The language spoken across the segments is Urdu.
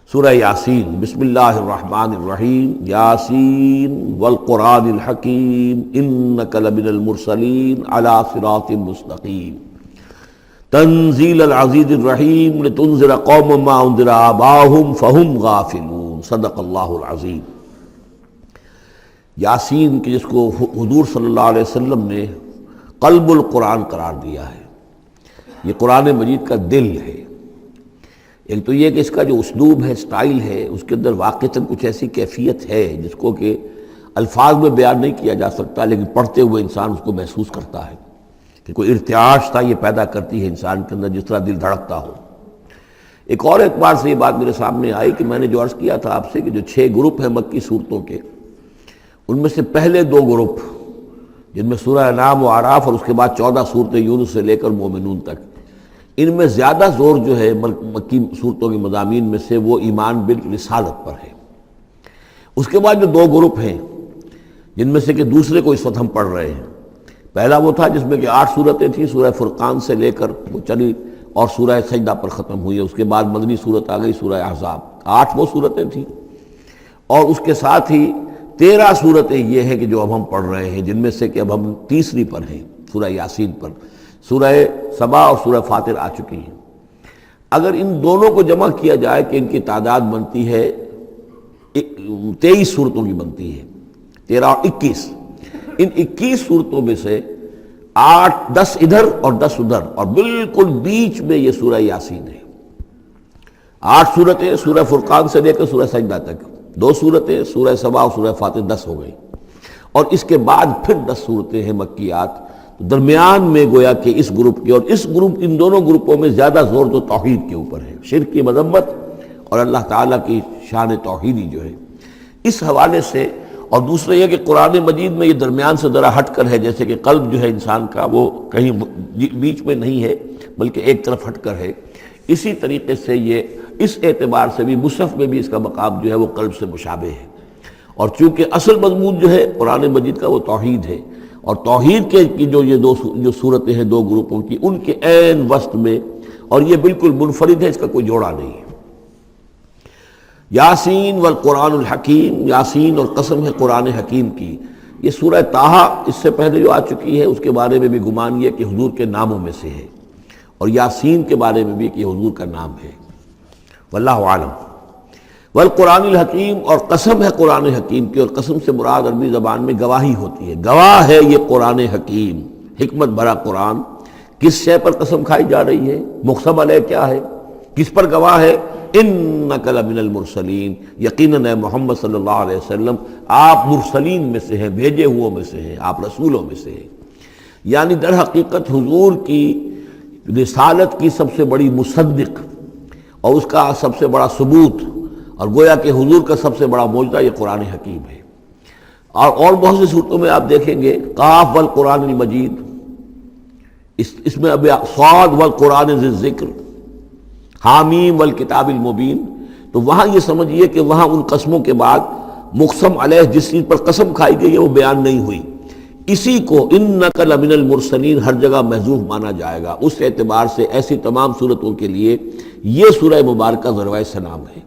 سورہ یاسین۔ بسم اللہ الرحمن الرحیم۔ یاسین والقرآن الحکیم انک لمن المرسلین علی صراط مستقیم تنزیل العزیز الرحیم لتنذر قوما ما انذر آباؤہم فہم غافلون۔ صدق اللہ العظیم۔ یاسین کی جس کو حضور صلی اللہ علیہ وسلم نے قلب القرآن قرار دیا ہے، یہ قرآن مجید کا دل ہے۔ ایک تو یہ کہ اس کا جو اسلوب ہے، سٹائل ہے، اس کے اندر واقعتاً کچھ ایسی کیفیت ہے جس کو کہ الفاظ میں بیان نہیں کیا جا سکتا، لیکن پڑھتے ہوئے انسان اس کو محسوس کرتا ہے کہ کوئی ارتعاش تھا یہ پیدا کرتی ہے انسان کے اندر، جس طرح دل دھڑکتا ہو۔ ایک اور اعتبار سے یہ بات میرے سامنے آئی کہ میں نے جو عرض کیا تھا آپ سے کہ جو 6 گروپ ہیں مکی صورتوں کے، ان میں سے پہلے 2 گروپ جن میں سورہ انعام و اعراف اور اس کے بعد 14 صورتیں یونس سے لے کر مومنون تک، ان میں زیادہ زور جو ہے مکی صورتوں کے مضامین میں سے وہ ایمان بالرسالت پر ہے۔ اس کے بعد جو 2 گروپ ہیں جن میں سے کہ دوسرے کو اس وقت ہم پڑھ رہے ہیں، پہلا وہ تھا جس میں کہ 8 صورتیں تھیں، سورہ فرقان سے لے کر وہ چلی اور سورہ سجدہ پر ختم ہوئی، اس کے بعد مدنی صورت آ گئی سورہ احزاب، 8 وہ صورتیں تھیں، اور اس کے ساتھ ہی 13 صورتیں یہ ہیں کہ جو اب ہم پڑھ رہے ہیں، جن میں سے کہ اب ہم تیسری پر ہیں، سورہ یاسین پر۔ سورہ سبا اور سورہ فاطر آ چکی ہیں۔ اگر ان دونوں کو جمع کیا جائے کہ ان کی تعداد بنتی ہے 23 صورتوں کی بنتی ہے، 13 اور 21۔ ان 21 صورتوں میں سے 10 ادھر اور 10 ادھر، اور بالکل بیچ میں یہ سورہ یاسین ہے۔ 8 صورتیں سورہ فرقان سے لے کر سورہ سجدہ تک، 2 صورتیں سورہ سبا اور سورہ فاطر، 10 ہو گئی، اور اس کے بعد پھر 10 صورتیں ہیں مکیات۔ درمیان میں گویا کہ اس گروپ کی اور اس گروپ، ان دونوں گروپوں میں زیادہ زور تو توحید کے اوپر ہے، شرک کی مذمت اور اللہ تعالیٰ کی شان توحیدی جو ہے، اس حوالے سے۔ اور دوسرا یہ کہ قرآن مجید میں یہ درمیان سے ذرا ہٹ کر ہے، جیسے کہ قلب جو ہے انسان کا وہ کہیں بیچ میں نہیں ہے بلکہ ایک طرف ہٹ کر ہے، اسی طریقے سے یہ اس اعتبار سے بھی مصحف میں بھی اس کا مقام جو ہے وہ قلب سے مشابہ ہے۔ اور چونکہ اصل مضمون جو ہے قرآن مجید کا وہ توحید ہے، اور توحید کے کی جو صورتیں ہیں 2 گروپوں کی، ان کے عین وسط میں، اور یہ بالکل منفرد ہے، اس کا کوئی جوڑا نہیں ہے۔ یاسین والقرآن الحکیم، یاسین اور قسم ہے قرآن حکیم کی۔ یہ سورہ طٰہٰ اس سے پہلے جو آ چکی ہے، اس کے بارے میں بھی گمان یہ کہ حضور کے ناموں میں سے ہے، اور یاسین کے بارے میں بھی کہ حضور کا نام ہے، واللہ عالم۔ والقرآن الحکیم، اور قسم ہے قرآن حکیم کی، اور قسم سے مراد عربی زبان میں گواہی ہوتی ہے، گواہ ہے یہ قرآن حکیم، حکمت بھرا قرآن۔ کس شے پر قسم کھائی جا رہی ہے؟ مقسم علیہ کیا ہے؟ کس پر گواہ ہے؟ انک لمن المرسلین، یقیناً اے محمد صلی اللہ علیہ وسلم آپ مرسلین میں سے ہیں، بھیجے ہوئوں میں سے ہیں، آپ رسولوں میں سے ہیں۔ یعنی در حقیقت حضور کی رسالت کی سب سے بڑی مصدق اور اس کا سب سے بڑا ثبوت، اور گویا کہ حضور کا سب سے بڑا معجزہ یہ قرآن حکیم ہے۔ اور بہت سی صورتوں میں آپ دیکھیں گے قاف والقرآن المجید، اس میں اب صاد والقرآن ذی الذکر، حامیم والکتاب المبین، تو وہاں یہ سمجھیے کہ وہاں ان قسموں کے بعد مقسم علیہ جس چیز پر قسم کھائی گئی ہے وہ بیان نہیں ہوئی، اسی کو انک لمن المرسلین ہر جگہ محذوف مانا جائے گا۔ اس اعتبار سے ایسی تمام صورتوں کے لیے یہ سورہ مبارکہ ذروۂ سلام ہے۔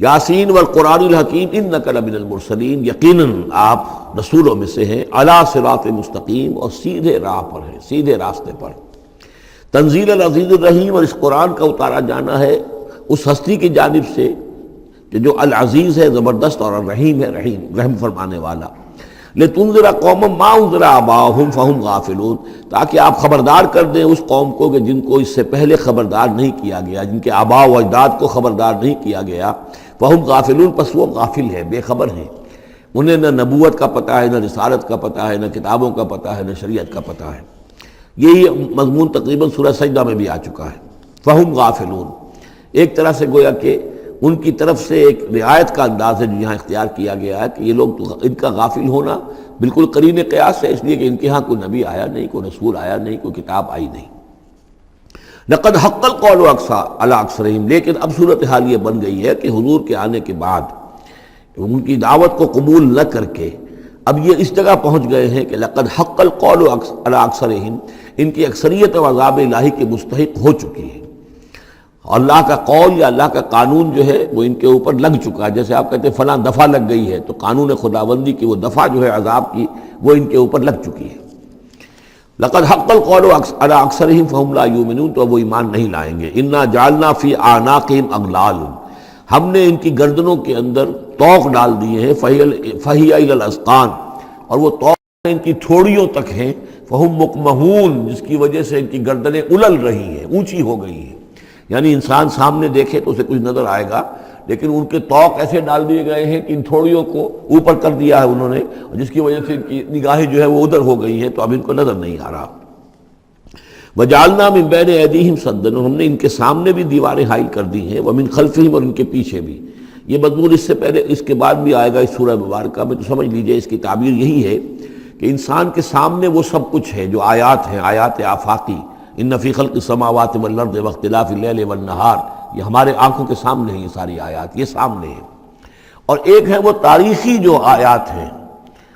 یاسین والقرآن الحکیم انک لمن المرسلین، یقیناً آپ رسولوں میں سے ہیں، علی صراط مستقیم، اور سیدھے راہ پر ہیں، سیدھے راستے پر۔ تنزیل العزیز الرحیم، اور اس قرآن کا اتارا جانا ہے اس ہستی کی جانب سے کہ جو العزیز ہے، زبردست، اور الرحیم ہے، رحم فرمانے والا۔ لتنذر قوما ما انذر آباؤہم فہم غافلون، تاکہ آپ خبردار کر دیں اس قوم کو کہ جن کو اس سے پہلے خبردار نہیں کیا گیا، جن کے آباء و اجداد کو خبردار نہیں کیا گیا، فہم غافلون، پس وہ غافل ہے، بے خبر ہیں، انہیں نہ نبوت کا پتہ ہے، نہ رسالت کا پتہ ہے، نہ کتابوں کا پتہ ہے، نہ شریعت کا پتہ ہے۔ یہی مضمون تقریباً سورہ سجدہ میں بھی آ چکا ہے، فہم غافلون۔ ایک طرح سے گویا کہ ان کی طرف سے ایک رعایت کا انداز ہے جو یہاں اختیار کیا گیا ہے کہ یہ لوگ تو ان کا غافل ہونا بالکل قرین قیاس ہے، اس لیے کہ ان کے ہاں کوئی نبی آیا نہیں، کوئی رسول آیا نہیں، کوئی کتاب آئی نہیں۔ لقد حق القول علی اکثرہم، لیکن اب صورتحال یہ بن گئی ہے کہ حضور کے آنے کے بعد ان کی دعوت کو قبول نہ کر کے اب یہ اس جگہ پہنچ گئے ہیں کہ لقد حق القول علی اکثرہم، ان کی اکثریت و عذاب الہی کے مستحق ہو چکی ہے۔ اللہ کا قول یا اللہ کا قانون جو ہے وہ ان کے اوپر لگ چکا ہے. جیسے آپ کہتے ہیں فلاں دفعہ لگ گئی ہے، تو قانون خداوندی کی وہ دفعہ جو ہے عذاب کی وہ ان کے اوپر لگ چکی ہے. لقد حق القول علی اکثرہم فہم لا یؤمنون، تو وہ ایمان نہیں لائیں گے. انا جعلنا فی اعناقہم اغلال، ہم نے ان کی گردنوں کے اندر طوق ڈال دیے ہیں. فہی الی الاذقان، اور وہ طوق ان کی تھوڑیوں تک ہیں. فہم مقمحون، جس کی وجہ سے ان کی گردنیں الل رہی ہیں، اونچی ہو گئی ہیں. یعنی انسان سامنے دیکھے تو اسے کچھ نظر آئے گا، لیکن ان کے طوق ایسے ڈال دیے گئے ہیں کہ ان تھوڑیوں کو اوپر کر دیا ہے انہوں نے، جس کی وجہ سے ان کی نگاہیں جو ہے وہ ادھر ہو گئی ہیں، تو اب ان کو نظر نہیں آ رہا. وَجَعَلْنَا مِن بَيْنِ أَيْدِيهِمْ سَدًّا، اور ہم نے ان کے سامنے بھی دیواریں حائل کر دی ہیں. وَمِن خَلْفِهِمْ، اور ان کے پیچھے بھی. یہ مضمون اس سے پہلے اس کے بعد بھی آئے گا اس سورہ مبارکہ میں، تو سمجھ لیجئے اس کی تعبیر یہی ہے کہ انسان کے سامنے وہ سب کچھ ہے جو آیات ہیں، آیات آفاقی. ان فی خلق السماوات والارض واختلاف اللیل والنہار، یہ ہمارے آنکھوں کے سامنے ہیں، یہ ساری آیات یہ سامنے ہیں. اور ایک ہے وہ تاریخی جو آیات ہیں،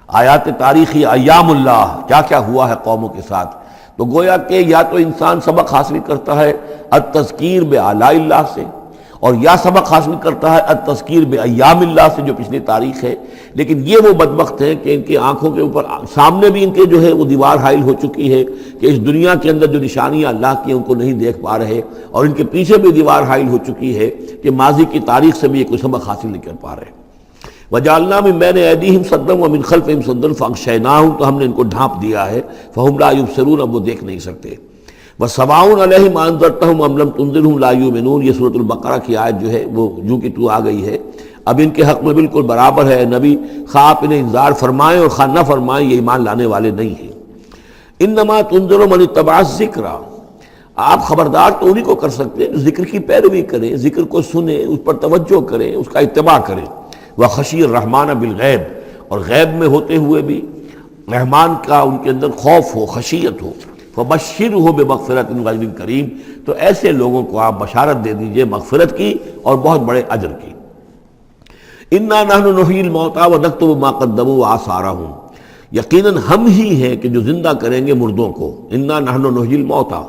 آیات تاریخی، ایام اللہ، کیا کیا ہوا ہے قوموں کے ساتھ. تو گویا کہ یا تو انسان سبق حاصل کرتا ہے التذکیر بآلاء اللہ سے، اور یا سبق حاصل کرتا ہے التذکیر بایام اللہ سے جو پچھلی تاریخ ہے. لیکن یہ وہ بدبخت ہیں کہ ان کی آنکھوں کے اوپر سامنے بھی ان کے جو ہے وہ دیوار حائل ہو چکی ہے کہ اس دنیا کے اندر جو نشانیاں اللہ کی ان کو نہیں دیکھ پا رہے، اور ان کے پیچھے بھی دیوار حائل ہو چکی ہے کہ ماضی کی تاریخ سے بھی یہ کوئی سبق حاصل نہیں کر پا رہے. وَجَعَلْنَا مِن بَيْنِ أَيْدِيهِمْ سَدًّا وَمِنْ خَلْفِهِمْ سَدًّا فَأَغْشَيْنَاهُمْ، تو ہم نے ان کو ڈھانپ دیا ہے. فَهُمْ لَا يُبْصِرُونَ، اب وہ دیکھ نہیں سکتے. وَسَوَاءٌ عَلَيْهِمْ أَنذَرْتَهُمْ أَمْ لَمْ تُنذِرْهُمْ لَا يُؤْمِنُونَ، یہ سورۃ البقرہ کی آیت جو ہے وہ جو کہ تو آ گئی ہے. اب ان کے حق میں بالکل برابر ہے، نبی خواہ آپ انہیں انذار فرمائیں اور خواہ نہ فرمائیں، یہ ایمان لانے والے نہیں ہیں. انما تنذر من اتبع الذکر، آپ خبردار تو انہی کو کر سکتے ہیں جو ذکر کی پیروی کریں، ذکر کو سنیں، اس پر توجہ کریں، اس کا اتباع کریں. وخشی الرحمن بالغیب، اور غیب میں ہوتے ہوئے بھی رحمان کا ان کے اندر خوف ہو، خشیت ہو. فبشرہ بمغفرۃ غیظ کریم، تو ایسے لوگوں کو آپ بشارت دے دیجئے مغفرت کی اور بہت بڑے اجر کی. انا نحن نحیی الموتى ونکتب ما قدموا وآثارهم، یقیناً ہم ہی ہیں کہ جو زندہ کریں گے مردوں کو. انا نحن نحیی الموتى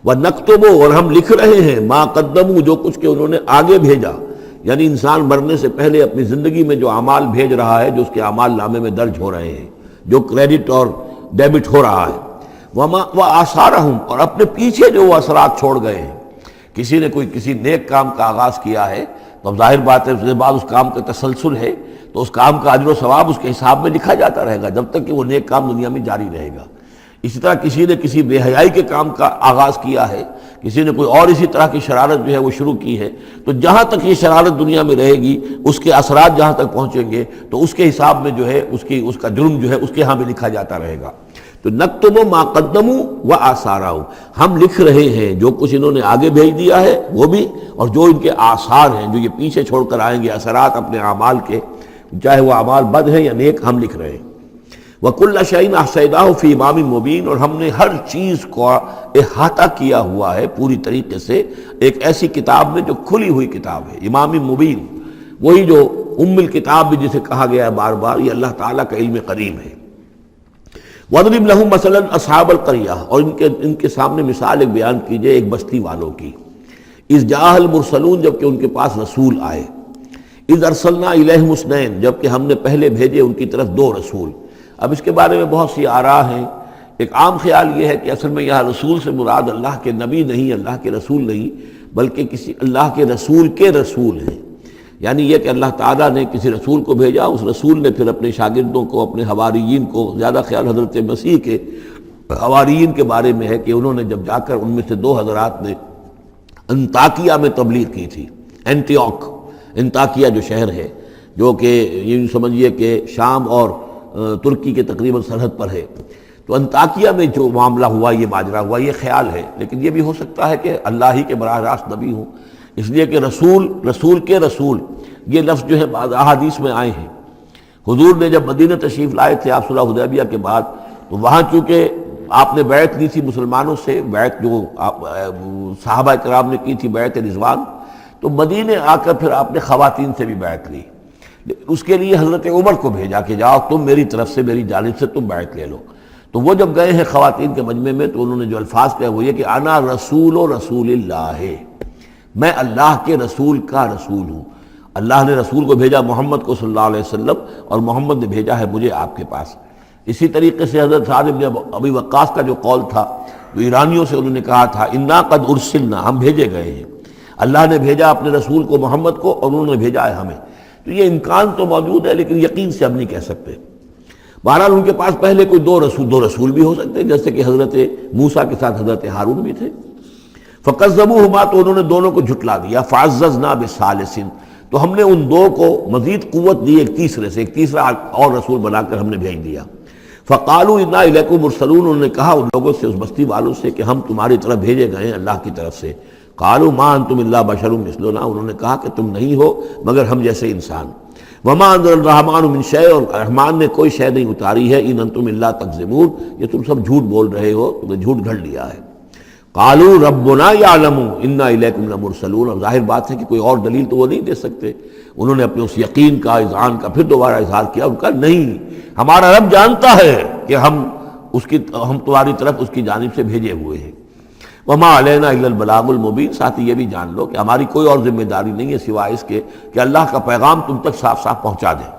ونکتب، اور ہم لکھ رہے ہیں ما قدموا، جو کچھ کہ انہوں نے آگے بھیجا. یعنی انسان مرنے سے پہلے اپنی زندگی میں جو اعمال بھیج رہا ہے، جو اس کے اعمال نامے میں درج ہو رہے ہیں، جو کریڈٹ اور ڈیبٹ ہو رہا ہے. وآثارہم، اور اپنے پیچھے جو وہ اثرات چھوڑ گئے ہیں. کسی نے کوئی کسی نیک کام کا آغاز کیا ہے تو اب ظاہر بات ہے اس کے بعد اس کام کا تسلسل ہے، تو اس کام کا اجر و ثواب اس کے حساب میں لکھا جاتا رہے گا جب تک کہ وہ نیک کام دنیا میں جاری رہے گا. اسی طرح کسی نے کسی بے حیائی کے کام کا آغاز کیا ہے، کسی نے کوئی اور اسی طرح کی شرارت جو ہے وہ شروع کی ہے، تو جہاں تک یہ شرارت دنیا میں رہے گی، اس کے اثرات جہاں تک پہنچیں گے، تو اس کے حساب میں جو ہے اس کا جرم جو ہے اس کے ہاں بھی لکھا جاتا رہے گا. تو نکتب ما قدموا وآثارہم، ہم لکھ رہے ہیں جو کچھ انہوں نے آگے بھیج دیا ہے وہ بھی، اور جو ان کے آثار ہیں جو یہ پیچھے چھوڑ کر آئیں گے، اثرات اپنے اعمال کے، چاہے وہ اعمال بد ہیں یا نیک، ہم لکھ رہے ہیں. وَكُلَّ شَيْءٍ أَحْصَيْنَاهُ فِي إِمَامٍ مُبِينٍ، اور ہم نے ہر چیز کو احاطہ کیا ہوا ہے پوری طریقے سے ایک ایسی کتاب میں جو کھلی ہوئی کتاب ہے. امام مبین، وہی جو ام الکتاب بھی جسے کہا گیا ہے بار بار، یہ اللہ تعالیٰ کا علم قدیم ہے. وَاضْرِبْ لَهُم مَثَلًا أَصْحَابَ الْقَرْيَةِ، اور ان کے سامنے مثال ایک بیان کیجئے ایک بستی والوں کی. اِذْ جَاءَ الْمُرْسَلُونَ، جب کہ ان کے پاس رسول آئے. اِذْ أَرْسَلْنَا إِلَيْهِمُ اثْنَيْنِ، جب کہ ہم نے پہلے بھیجے ان کی طرف دو رسول. اب اس کے بارے میں بہت سی آراء ہیں. ایک عام خیال یہ ہے کہ اصل میں یہاں رسول سے مراد اللہ کے نبی نہیں، اللہ کے رسول نہیں، بلکہ کسی اللہ کے رسول ہیں. یعنی یہ کہ اللہ تعالیٰ نے کسی رسول کو بھیجا، اس رسول نے پھر اپنے شاگردوں کو، اپنے حواریین کو، زیادہ خیال حضرت مسیح کے حواریین کے بارے میں ہے کہ انہوں نے جب جا کر ان میں سے دو حضرات نے انطاکیہ میں تبلیغ کی تھی. انطاکیہ جو شہر ہے، جو کہ یہ سمجھیے کہ شام اور ترکی کے تقریباً سرحد پر ہے، تو انطاکیہ میں جو معاملہ ہوا، یہ ماجرا ہوا، یہ خیال ہے. لیکن یہ بھی ہو سکتا ہے کہ اللہ ہی کے براہ راست نبی ہوں، اس لیے کہ رسول کے رسول یہ لفظ جو ہے بعض احادیث میں آئے ہیں. حضور نے جب مدینہ تشریف لائے تھے آپ صلح حدیبیہ کے بعد، تو وہاں چونکہ آپ نے بیعت لی تھی مسلمانوں سے، بیعت جو صحابہ کرام نے کی تھی بیعت رضوان، تو مدینے آ کر پھر آپ نے خواتین سے بھی بیعت لی. اس کے لیے حضرت عمر کو بھیجا کہ جاؤ تم میری طرف سے، میری جانب سے تم بیعت لے لو. تو وہ جب گئے ہیں خواتین کے مجمع میں، تو انہوں نے جو الفاظ کہے وہ یہ کہ انا رسول اللہ، میں اللہ کے رسول کا رسول ہوں۔ اللہ نے رسول کو بھیجا محمد کو صلی اللہ علیہ وسلم، اور محمد نے بھیجا ہے مجھے آپ کے پاس۔ اسی طریقے سے حضرت سعد بن ابی وقاص کا جو قول تھا، جو ایرانیوں سے انہوں نے کہا تھا انا قد ارسلنا، ہم بھیجے گئے ہیں، اللہ نے بھیجا اپنے رسول کو محمد کو اور انہوں نے بھیجا ہے ہمیں۔ تو یہ امکان تو موجود ہے لیکن یقین سے ہم نہیں کہہ سکتے۔ بہرحال ان کے پاس پہلے کوئی دو رسول بھی ہو سکتے ہیں، جیسے کہ حضرت موسیٰ کے ساتھ حضرت ہارون بھی تھے۔ فکذبوہما، تو انہوں نے دونوں کو جھٹلا دیا۔ فعززنا بثالث، تو ہم نے ان دو کو مزید قوت دی ایک تیسرے سے، ایک تیسرا اور رسول بنا کر ہم نے بھیج دیا۔ فقالوا انا الیکم مرسلون، انہوں نے کہا ان لوگوں سے، اس بستی والوں سے، کہ ہم تمہاری طرف بھیجے گئے ہیں اللہ کی طرف سے۔ قالوا ما انتم الا بشر مثلنا، انہوں نے کہا کہ تم نہیں ہو مگر ہم جیسے انسان۔ وما انزل الرحمن من شیء، اور رحمان نے کوئی شے نہیں اتاری ہے۔ ان انتم الا تکذبون، یہ تم سب جھوٹ بول رہے ہو، تم نے جھوٹ گھڑ لیا ہے۔ قالوا ربنا یعلم انا الیکم لمرسلون، اور ظاہر بات ہے کہ کوئی اور دلیل تو وہ نہیں دے سکتے۔ انہوں نے اپنے اس یقین کا، اذعان کا پھر دوبارہ اظہار کیا، ان کا نہیں، ہمارا رب جانتا ہے کہ ہم تمہاری طرف اس کی جانب سے بھیجے ہوئے ہیں۔ وما علینا الا البلاغ المبین، ساتھ ہی یہ بھی جان لو کہ ہماری کوئی اور ذمہ داری نہیں ہے سوائے اس کے کہ اللہ کا پیغام تم تک صاف صاف پہنچا دیں۔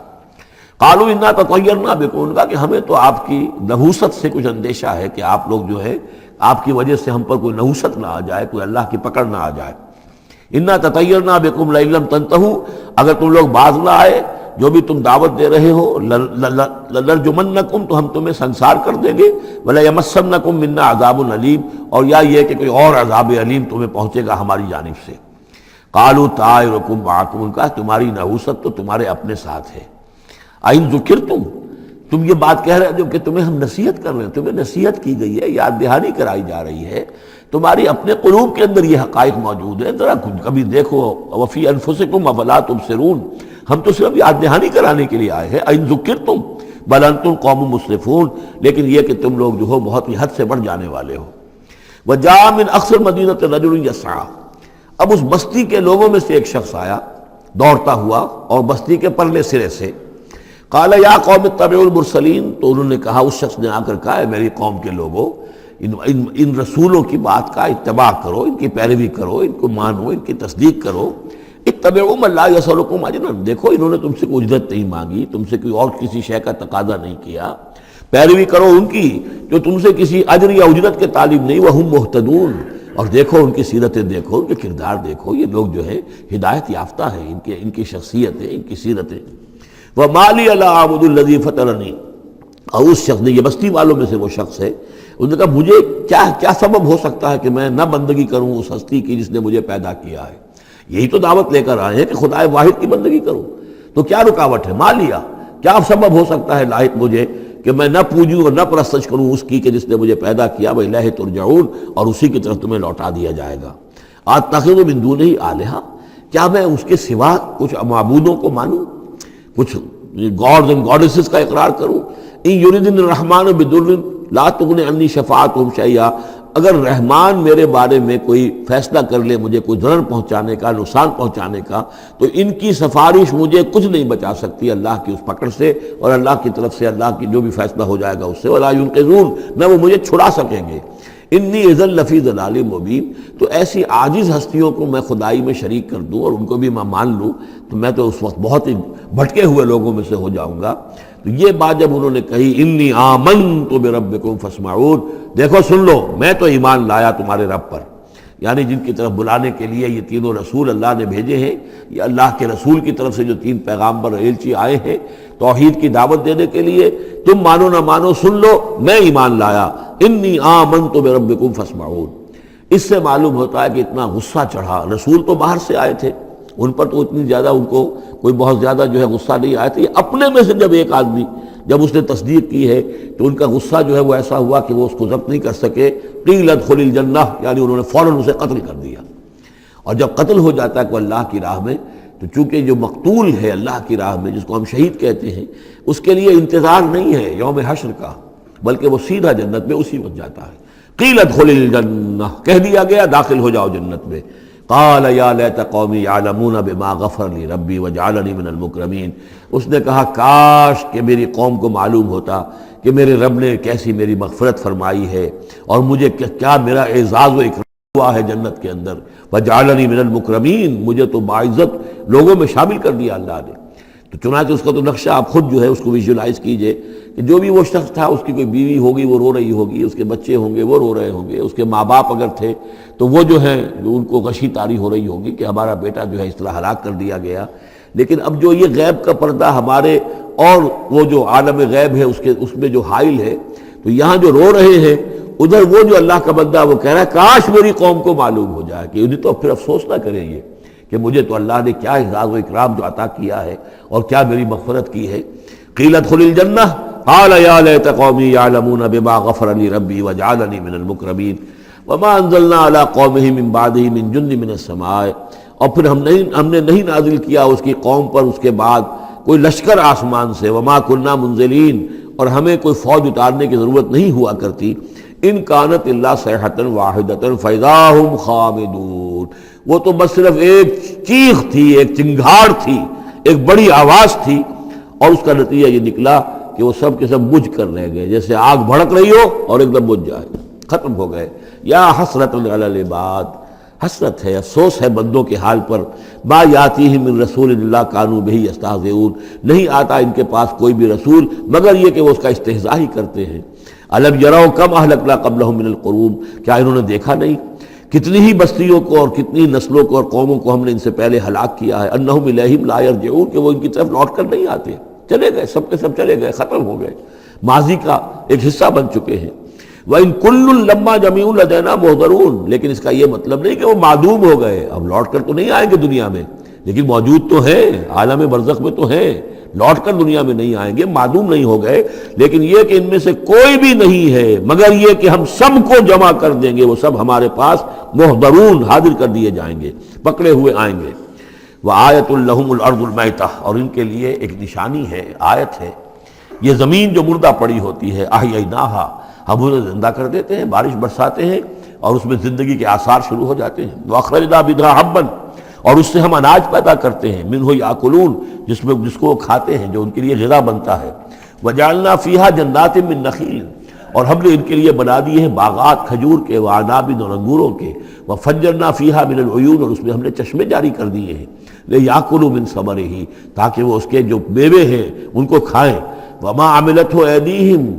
قالوا انا تطیرنا بکم، ان کا کہ ہمیں تو آپ کی نحوست سے کچھ اندیشہ ہے کہ آپ لوگ جو ہے آپ کی وجہ سے ہم پر کوئی نحوست نہ آ جائے، کوئی اللہ کی پکڑ نہ آ جائے۔ انا تطیرنا بکم لئن لم تنتہوا، اگر تم لوگ باز نہ آئے جو بھی تم دعوت دے رہے ہو، لنرجمنکم، تو ہم تمہیں سنسار کر دیں گے، ولیمسنکم منا عذاب علیم، اور یا یہ کہ کوئی اور عذاب علیم تمہیں پہنچے گا ہماری جانب سے۔ قالوا طائرکم معکم، ان کا تمہاری نحوست تو تمہارے اپنے ساتھ ہے۔ این ذکرتم، تم یہ بات کہہ رہے ہو کہ تمہیں ہم نصیحت کر رہے ہیں، تمہیں نصیحت کی گئی ہے، یاد دہانی کرائی جا رہی ہے، تمہاری اپنے قلوب کے اندر یہ حقائق موجود ہیں، ذرا کبھی دیکھو۔ وفی انفسکم افلا تبصرون، ہم تو صرف یاد دہانی کرانے کے لیے آئے ہیں۔ این ذکرتم بل انتم قوم مسرفون، لیکن یہ کہ تم لوگ جو ہو بہت ہی حد سے بڑھ جانے والے ہو۔ وجاء من اقصى المدینة رجل یسعى، اب اس بستی کے لوگوں میں سے ایک شخص آیا دوڑتا ہوا، اور بستی کے پرلے سرے سے۔ قال یا قوم اتبعوا المرسلین، تو انہوں نے کہا، اس شخص نے آ کر کہا، ہے میری قوم کے لوگوں، ان رسولوں کی بات کا اتباع کرو، ان کی پیروی کرو، ان کو مانو، ان کی تصدیق کرو۔ اتبعوا من لا یسألکم اجرا، دیکھو انہوں نے تم سے کوئی اجرت نہیں مانگی، تم سے کوئی اور کسی شے کا تقاضا نہیں کیا، پیروی کرو ان کی جو تم سے کسی اجر یا اجرت کے طالب نہیں۔ وہم مہتدون، اور دیکھو ان کی سیرتیں، دیکھو ان کے کردار، دیکھو یہ لوگ جو ہے ہدایت یافتہ ہیں، ان کی شخصیتیں، ان کی سیرتیں۔ وَمَا لِيَ لَا أَعْبُدُ الَّذِي فَطَرَنِي، اور اس شخص نے، یہ بستی والوں میں سے وہ شخص ہے، انہوں نے کہا مجھے کیا سبب ہو سکتا ہے کہ میں نہ بندگی کروں اس ہستی کی جس نے مجھے پیدا کیا ہے؟ یہی تو دعوت لے کر آئے ہیں کہ خدا واحد کی بندگی کروں، تو کیا رکاوٹ ہے؟ ما لیا، کیا سبب ہو سکتا ہے لاحق مجھے کہ میں نہ پوجوں اور نہ پرستش کروں اس کی کہ جس نے مجھے پیدا کیا، وَإِلَيْهِ تُرْجَعُونَ، اور اسی کی طرف تمہیں لوٹا دیا جائے گا۔ أَتَّخِذُ مِن دُونِهِ آلِهَةً، کیا میں اس کے سوا کچھ معبودوں کو مانوں، کچھ گاڈز اینڈ گاڈیسز کا اقرار کروں؟ ان یریدن الرحمن بضر لا تغن عنی شفاعتهم شیئا، اگر رحمان میرے بارے میں کوئی فیصلہ کر لے مجھے کوئی ضرر پہنچانے کا، نقصان پہنچانے کا، تو ان کی سفارش مجھے کچھ نہیں بچا سکتی اللہ کی اس پکڑ سے، اور اللہ کی طرف سے اللہ کی جو بھی فیصلہ ہو جائے گا اس سے، ولا ينقذون، نہ وہ مجھے چھڑا سکیں گے۔ انی اذا لفی ضلال مبین، تو ایسی عاجز ہستیوں کو میں خدائی میں شریک کر دوں اور ان کو بھی میں مان لوں تو میں تو اس وقت بہت ہی بھٹکے ہوئے لوگوں میں سے ہو جاؤں گا۔ تو یہ بات جب انہوں نے کہی، انی آمنت بربکم فاسمعون، دیکھو سن لو، میں تو ایمان لایا تمہارے رب پر، یعنی جن کی طرف بلانے کے لیے یہ تینوں رسول اللہ نے بھیجے ہیں، یہ اللہ کے رسول کی طرف سے جو تین پیغامبر ایلچی آئے ہیں توحید کی دعوت دینے کے لیے، تم مانو نہ مانو سن لو، میں ایمان لایا۔ انی آمنت بربکم فاسمعون، اس سے معلوم ہوتا ہے کہ اتنا غصہ چڑھا، رسول تو باہر سے آئے تھے، ان پر تو اتنی زیادہ ان کو کوئی بہت زیادہ جو ہے غصہ نہیں آیا تھا، یہ اپنے میں سے جب ایک آدمی جب اس نے تصدیق کی ہے تو ان کا غصہ جو ہے وہ ایسا ہوا کہ وہ اس کو ضبط نہیں کر سکے۔ قیل ادخل الجنہ، یعنی انہوں نے فوراً اسے قتل کر دیا، اور جب قتل ہو جاتا ہے کوئی اللہ کی راہ میں تو چونکہ جو مقتول ہے اللہ کی راہ میں، جس کو ہم شہید کہتے ہیں، اس کے لیے انتظار نہیں ہے یوم حشر کا، بلکہ وہ سیدھا جنت میں اسی وقت جاتا ہے۔ قیل ادخل الجنہ، کہہ دیا گیا داخل ہو جاؤ جنت میں۔ قال یا لیت قومی یعلمون بما غفر لی ربی وجعلنی من المکرمین، اس نے کہا کاش کہ میری قوم کو معلوم ہوتا کہ میرے رب نے کیسی میری مغفرت فرمائی ہے اور مجھے کیا میرا اعزاز و اکرام ہوا ہے جنت کے اندر، وجعلنی من المکرمین، مجھے تو باعزت لوگوں میں شامل کر دیا اللہ نے۔ تو چنانچہ اس کا تو نقشہ آپ خود جو ہے اس کو ویژولائز کیجئے کہ جو بھی وہ شخص تھا، اس کی کوئی بیوی ہوگی وہ رو رہی ہوگی، اس کے بچے ہوں گے وہ رو رہے ہوں گے، اس کے ماں باپ اگر تھے تو وہ جو ہیں ان کو غشی طاری ہو رہی ہوگی کہ ہمارا بیٹا جو ہے اس طرح ہلاک کر دیا گیا۔ لیکن اب جو یہ غیب کا پردہ ہمارے اور وہ جو عالم غیب ہے اس میں جو حائل ہے، تو یہاں جو رو رہے ہیں ادھر وہ جو اللہ کا بندہ وہ کہہ رہا ہے کاش میری قوم کو معلوم ہو جائے، کہ انہیں تو پھر افسوس نہ کریں یہ کہ مجھے تو اللہ نے کیا اعزاز و اکرام جو عطا کیا ہے اور کیا میری مغفرت کی ہے۔ قیل ادخل الجنہ قال یا لیت قومی یعلمون بما غفر لی ربی وجعلنی من المکرمین وما انزلنا علی قومہ من بعدہ من جند من السماء، اور پھر ہم نے نہیں نازل کیا اس کی قوم پر اس کے بعد کوئی لشکر آسمان سے، وما کننا منزلین، اور ہمیں کوئی فوج اتارنے کی ضرورت نہیں ہوا کرتی، ان کانت الا صیحۃ واحدۃ فاذا ہم خامدون، وہ تو بس صرف ایک چیخ تھی، ایک چنگھاڑ تھی، ایک بڑی آواز تھی، اور اس کا نتیجہ یہ نکلا کہ وہ سب کے سب بجھ کر رہ گئے، جیسے آگ بھڑک رہی ہو اور ایک دم بجھ جائے، ختم ہو گئے۔ یا حسرۃ علی العباد، حسرت ہے، افسوس ہے بندوں کے حال پر، ما یاتیہم من رسول اللہ کانوا بہ یستہزئون، نہیں آتا ان کے پاس کوئی بھی رسول مگر یہ کہ وہ اس کا استہزاء ہی کرتے ہیں۔ الم یروا کم اہلکنا قبلہم من القرون، کیا انہوں نے دیکھا نہیں کتنی ہی بستیوں کو اور کتنی نسلوں کو اور قوموں کو ہم نے ان سے پہلے ہلاک کیا ہے، انہم الیہم لا یرجعون، کہ وہ ان کی طرف لوٹ کر نہیں آتے، چلے گئے، سب کے سب چلے گئے، ختم ہو گئے، ماضی کا ایک حصہ بن چکے ہیں۔ وَإِن كُلٌّ لَمَّا جَمِيعٌ لَدَيْنَا مُحْضَرُونَ، لیکن اس کا یہ مطلب نہیں کہ وہ معدوم ہو گئے، اب لوٹ کر تو نہیں آئیں گے دنیا میں، لیکن موجود تو ہیں، عالم برزخ میں تو ہیں، لوٹ کر دنیا میں نہیں آئیں گے، معدوم نہیں ہو گئے، لیکن یہ کہ ان میں سے کوئی بھی نہیں ہے مگر یہ کہ ہم سب کو جمع کر دیں گے، وہ سب ہمارے پاس محضرون، حاضر کر دیے جائیں گے، پکڑے ہوئے آئیں گے۔ وَآیَةٌ لَهُمُ الْأَرْضُ الْمَيْتَةُ، اور ان کے لیے ایک نشانی ہے، آیت ہے، یہ زمین جو مردہ پڑی ہوتی ہے، احییناھا، ہم انہیں زندہ کر دیتے ہیں، بارش برساتے ہیں اور اس میں زندگی کے آثار شروع ہو جاتے ہیں۔ وَأَخْرَجْنَا بِهَا حَبًّا، اور اس سے ہم اناج پیدا کرتے ہیں، مِنْهُ يَأْكُلُونَ، جس کو وہ کھاتے ہیں، جو ان کے لیے غذا بنتا ہے۔ وَجَعَلْنَا فِيهَا جَنَّاتٍ مِّن نَخِيلٍ، اور ہم نے ان کے لیے بنا دیے ہیں باغات کھجور کے، وعناب اور انگوروں کے، وفجرنا فیہا من العیون، اور اس میں ہم نے چشمے جاری کر دیے ہیں، لیاکلوا من ثمرہ، تاکہ وہ اس کے جو میوے ہیں ان کو کھائیں۔ وما عملتہ ایدیہم،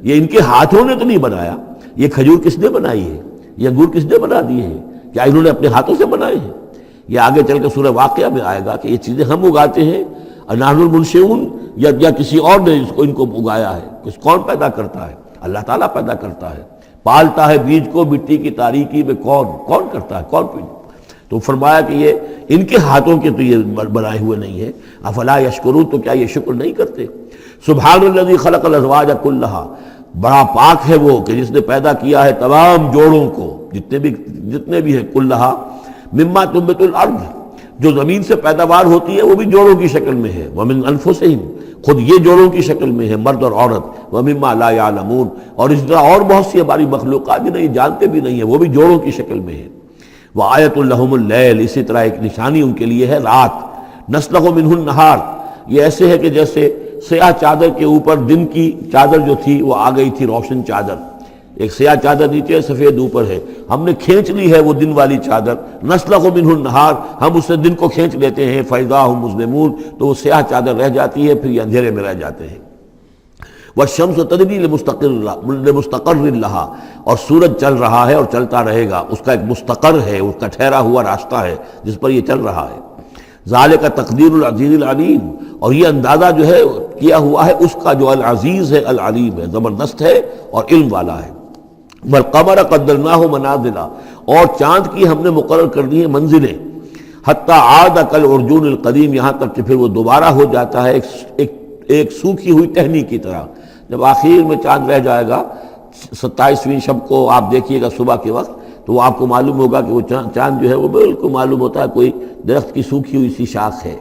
یہ ان کے ہاتھوں نے تو نہیں بنایا، یہ کھجور کس نے بنائی ہے، یہ انگور کس نے بنا دیے ہیں، کیا انہوں نے اپنے ہاتھوں سے بنائے ہیں؟ یہ آگے چل کے سورہ واقعہ میں آئے گا کہ یہ چیزیں ہم اگاتے ہیں، نحن المنشئون، یا کسی اور نے ان کو اگایا ہے، کون پیدا کرتا ہے؟ اللہ تعالیٰ پیدا کرتا ہے، پالتا ہے بیج کو مٹی کی تاریکی میں، کون کرتا ہے، کون تو فرمایا کہ یہ ان کے ہاتھوں کے تو یہ بنائے ہوئے نہیں ہے۔ افلا یشکرون، تو کیا یہ شکر نہیں کرتے؟ سبحان الذی خلق الازواج کلھا، بڑا پاک ہے وہ کہ جس نے پیدا کیا ہے تمام جوڑوں کو، جتنے بھی ہیں، کلھا مما تنبت الارض، جو زمین سے پیداوار ہوتی ہے وہ بھی جوڑوں کی شکل میں ہے، ومن انفسہم، خود یہ جوڑوں کی شکل میں ہے، مرد اور عورت، ومما لا یعلمون، اور اس طرح اور بہت سی ہماری مخلوقات بھی نہیں جانتے بھی نہیں ہیں، وہ بھی جوڑوں کی شکل میں ہے۔ وآیۃ لہم اللیل، اسی طرح ایک نشانی ان کے لیے ہے رات، نسلخ منہ النہار، یہ ایسے ہے کہ جیسے سیاہ چادر کے اوپر دن کی چادر جو تھی وہ آ گئی تھی روشن چادر، ایک سیاہ چادر نیچے سفید اوپر ہے، ہم نے کھینچ لی ہے وہ دن والی چادر، نسلخ منہ النہار، ہم اس سے دن کو کھینچ لیتے ہیں، فاذا ہم مظلمون، تو وہ سیاہ چادر رہ جاتی ہے، پھر یہ اندھیرے میں رہ جاتے ہیں۔ والشمس تجری لمستقر لہا، اور سورج چل رہا ہے اور چلتا رہے گا، اس کا ایک مستقر ہے، اس کا ٹھہرا ہوا راستہ ہے جس پر یہ چل رہا ہے۔ ذالک تقدیر العزیز العلیم، اور یہ اندازہ جو ہے کیا ہوا ہے اس کا جو العزیز ہے، العلیم ہے، زبردست ہے اور علم والا ہے۔ والقمر قدرناہ منازل، اور چاند کی ہم نے مقرر کر دی ہیں منزلیں، حتی عاد کالعرجون القدیم، یہاں تک کہ پھر وہ دوبارہ ہو جاتا ہے ایک سوکھی ہوئی ٹہنی کی طرح۔ جب آخر میں چاند رہ جائے گا 27ویں شب کو آپ دیکھیے گا صبح کے وقت، تو وہ آپ کو معلوم ہوگا کہ وہ چاند جو ہے وہ بالکل معلوم ہوتا ہے کوئی درخت کی سوکھی ہوئی سی شاخ ہے۔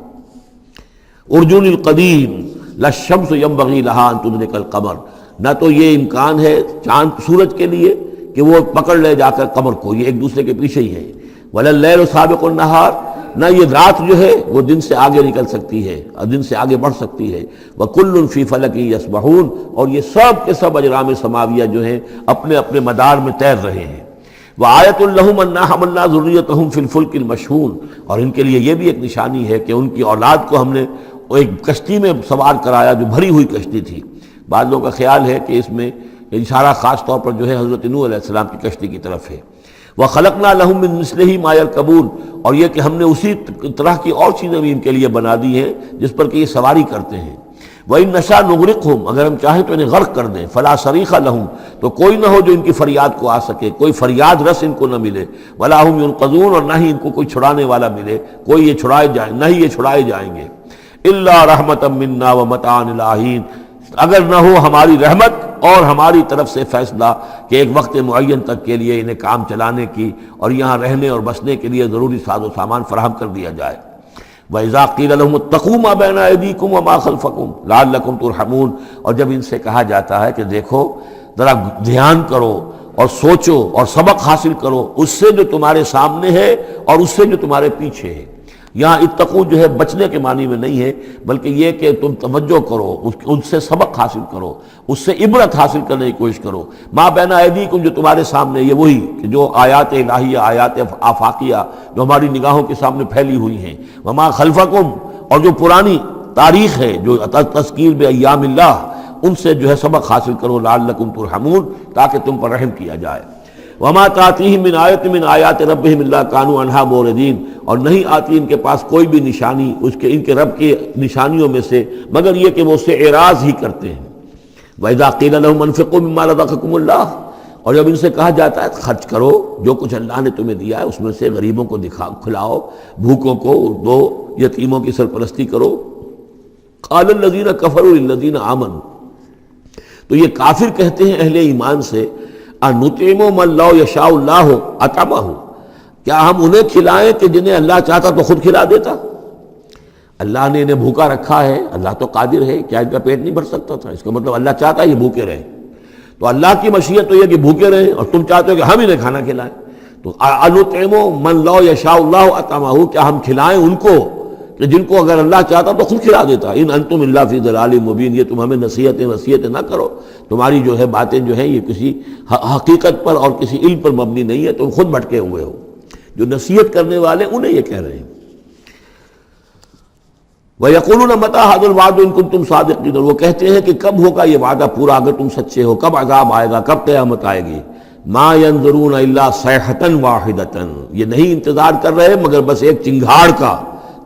ارجون القدیم لا الشمس ينبغي لها ان تدرك القمر، نہ تو یہ امکان ہے چاند سورج کے لیے کہ وہ پکڑ لے جا کر قمر کو، یہ ایک دوسرے کے پیچھے ہی ہے۔ ولا اللیل سابق النہار، نہ یہ رات جو ہے وہ دن سے آگے نکل سکتی ہے اور دن سے آگے بڑھ سکتی ہے۔ وکل فی فلک یسبحون، اور یہ سب کے سب اجرام سماویہ جو ہیں اپنے اپنے مدار میں تیر رہے ہیں۔ وآیۃ لہم انا حملنا ذریتہم فی الفلک المشحون، اور ان کے لیے یہ بھی ایک نشانی ہے کہ ان کی اولاد کو ہم نے ایک کشتی میں سوار کرایا جو بھری ہوئی کشتی تھی۔ بعض لوگوں کا خیال ہے کہ اس میں اشارہ خاص طور پر جو ہے حضرت نوح علیہ السلام کی کشتی کی طرف ہے۔ وَخَلَقْنَا لَهُم مِّن مِّثْلِهِ مَا يَرْكَبُونَ، اور یہ کہ ہم نے اسی طرح کی اور چیزیں بھی ان کے لیے بنا دی ہیں جس پر کہ یہ سواری کرتے ہیں۔ وَإِن نَّشَأْ نُغْرِقْهُمْ، اگر ہم چاہیں تو انہیں غرق کر دیں، فَلَا صَرِيخَ لَهُمْ، تو کوئی نہ ہو جو ان کی فریاد کو آ سکے، کوئی فریاد رس ان کو نہ ملے، وَلَا هُمْ يُنقَذُونَ، اور نہ ہی ان کو کوئی چھڑانے والا ملے، کوئی یہ چھڑائے جائیں، نہ ہی یہ چھڑائے جائیں گے۔ إِلَّا رَحْمَةً مِّنَّا وَمَتَاعًا إِلَىٰ حِينٍ، اگر نہ ہو ہماری رحمت اور ہماری طرف سے فیصلہ کہ ایک وقت معین تک کے لیے انہیں کام چلانے کی اور یہاں رہنے اور بسنے کے لیے ضروری ساز و سامان فراہم کر دیا جائے۔ وَإِذَا قِيلَ لَهُمُ اتَّقُوا مَا بَيْنَ أَيْدِيكُمْ وَمَا خَلْفَكُمْ لَعَلَّكُمْ تُرْحَمُونَ، اور جب ان سے کہا جاتا ہے کہ دیکھو ذرا دھیان کرو اور سوچو اور سبق حاصل کرو اس سے جو تمہارے سامنے ہے اور اس سے جو تمہارے پیچھے ہے۔ یہاں اتقو جو ہے بچنے کے معنی میں نہیں ہے، بلکہ یہ کہ تم توجہ کرو، ان سے سبق حاصل کرو، اس سے عبرت حاصل کرنے کی کوشش کرو۔ ما بین ایدیکم، جو تمہارے سامنے، یہ وہی کہ جو آیات الہیہ، آیات آفاقیہ جو ہماری نگاہوں کے سامنے پھیلی ہوئی ہیں، وما خلفکم، اور جو پرانی تاریخ ہے جو تذکیر بایام اللہ، ان سے جو ہے سبق حاصل کرو، لعلکم ترحمون، تاکہ تم پر رحم کیا جائے۔ وما تاتیہم من آیت من آیات ربہم الا کانوا عنہا معرضین، اور نہیں آتی ان کے پاس کوئی بھی نشانی ان کے رب کی نشانیوں میں سے مگر یہ کہ وہ اس سے اعراض ہی کرتے ہیں۔ وَإِذَا قِيلَ لَهُمْ أَنفِقُوا مِمَّا رَزَقَكُمُ اللَّهُ، اور جب ان سے کہا جاتا ہے خرچ کرو جو کچھ اللہ نے تمہیں دیا ہے اس میں سے، غریبوں کو کھلاؤ، بھوکوں کو دو، یتیموں کی سرپرستی کرو۔ قَالَ الَّذِينَ كَفَرُوا لِلَّذِينَ آمَنُوا، تو یہ کافر کہتے ہیں اہل ایمان سے، اَنُطْعِمُ مَن لَّوْ يَشَاءُ اللَّهُ أَطْعَمَهُ، کیا ہم انہیں کھلائیں کہ جنہیں اللہ چاہتا تو خود کھلا دیتا؟ اللہ نے انہیں بھوکا رکھا ہے، اللہ تو قادر ہے، کیا ان کا پیٹ نہیں بھر سکتا تھا؟ اس کا مطلب اللہ چاہتا ہے یہ بھوکے رہیں، تو اللہ کی مشیت تو یہ کہ بھوکے رہیں، اور تم چاہتے ہو کہ ہم انہیں کھانا کھلائیں۔ تو اَنُطْعِمُ مَن لَّوْ يَشَاءُ اللَّهُ أَطْعَمَهُ، کیا ہم کھلائیں ان کو کہ جن کو اگر اللہ چاہتا تو خود کھلا دیتا۔ ان انتم الا فی ضلال مبین، یہ تم ہمیں نصیحتیں نہ کرو، تمہاری جو ہے باتیں جو ہیں یہ کسی حقیقت پر اور کسی علم پر مبنی نہیں ہے، تم خود بھٹکے ہوئے ہو۔ جو نصیحت کرنے والے انہیں یہ کہہ رہے ہیں۔ وَيَقُولُونَ مَتَىٰ هَٰذَا الْوَعْدُ إِن كُنتُمْ صَادِقِينَ، اور وہ کہتے ہیں کہ کب ہوگا یہ وعدہ پورا اگر تم سچے ہو، کب عذاب آئے گا، کب قیامت آئے گی۔ مَا يَنظُرُونَ إِلَّا صَيْحَةً وَاحِدَةً، یہ نہیں انتظار کر رہے مگر بس ایک چنگھاڑ کا،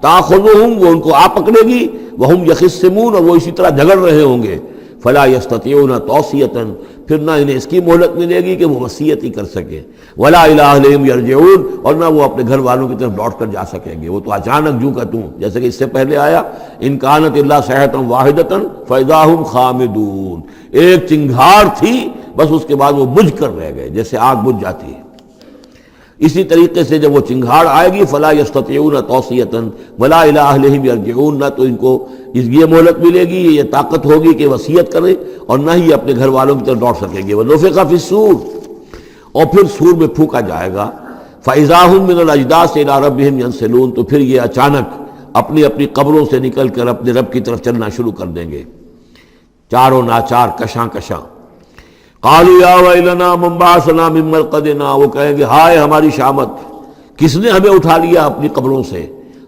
تَأْخُذُهُمْ، وہ ان کو آ پکڑے گی، وَهُمْ يَخِصِّمُونَ، اور وہ اسی طرح جھگڑ رہے ہوں گے۔ فَلَا يَسْتَطِيعُونَ تَوْصِيَةً، پھر نہ انہیں اس کی مہلت ملے گی کہ وہ وصیت ہی کر سکے، وَلَا إِلَىٰ أَهْلِهِمْ يَرْجِعُونَ، اور نہ وہ اپنے گھر والوں کی طرف لوٹ کر جا سکیں گے، وہ تو اچانک جو کا توں، جیسے کہ اس سے پہلے آیا إِن كَانَتْ إِلَّا صَيْحَةً وَاحِدَةً فَإِذَا هُمْ خَامِدُونَ، ایک چنگھاڑ تھی بس اس کے بعد وہ بجھ کر رہ گئے، جیسے آگ بجھ جاتی ہے۔ اسی طریقے سے جب وہ چنگھاڑ آئے گی فلا یستطیعون توصیۃ ولا الی اہلہم یرجعون، نہ تو ان کو یہ مہلت ملے گی، یہ طاقت ہوگی کہ وصیت کریں، اور نہ ہی اپنے گھر والوں کی طرف لوٹ سکیں گے۔ ونفخ فی الصور، اور پھر سور میں پھونکا جائے گا، فاذا هم من الاجداث الی ربہم ینسلون، تو پھر یہ اچانک اپنی اپنی قبروں سے نکل کر اپنے رب کی طرف چلنا شروع کر دیں گے، چاروں ناچار، کشاں کشاں۔ قالوا یا ویلنا من بعثنا من مرقدنا، وہ کہیں گے ہائے ہماری شامت، کس نے ہمیں اٹھا لیا اپنی قبروں سے۔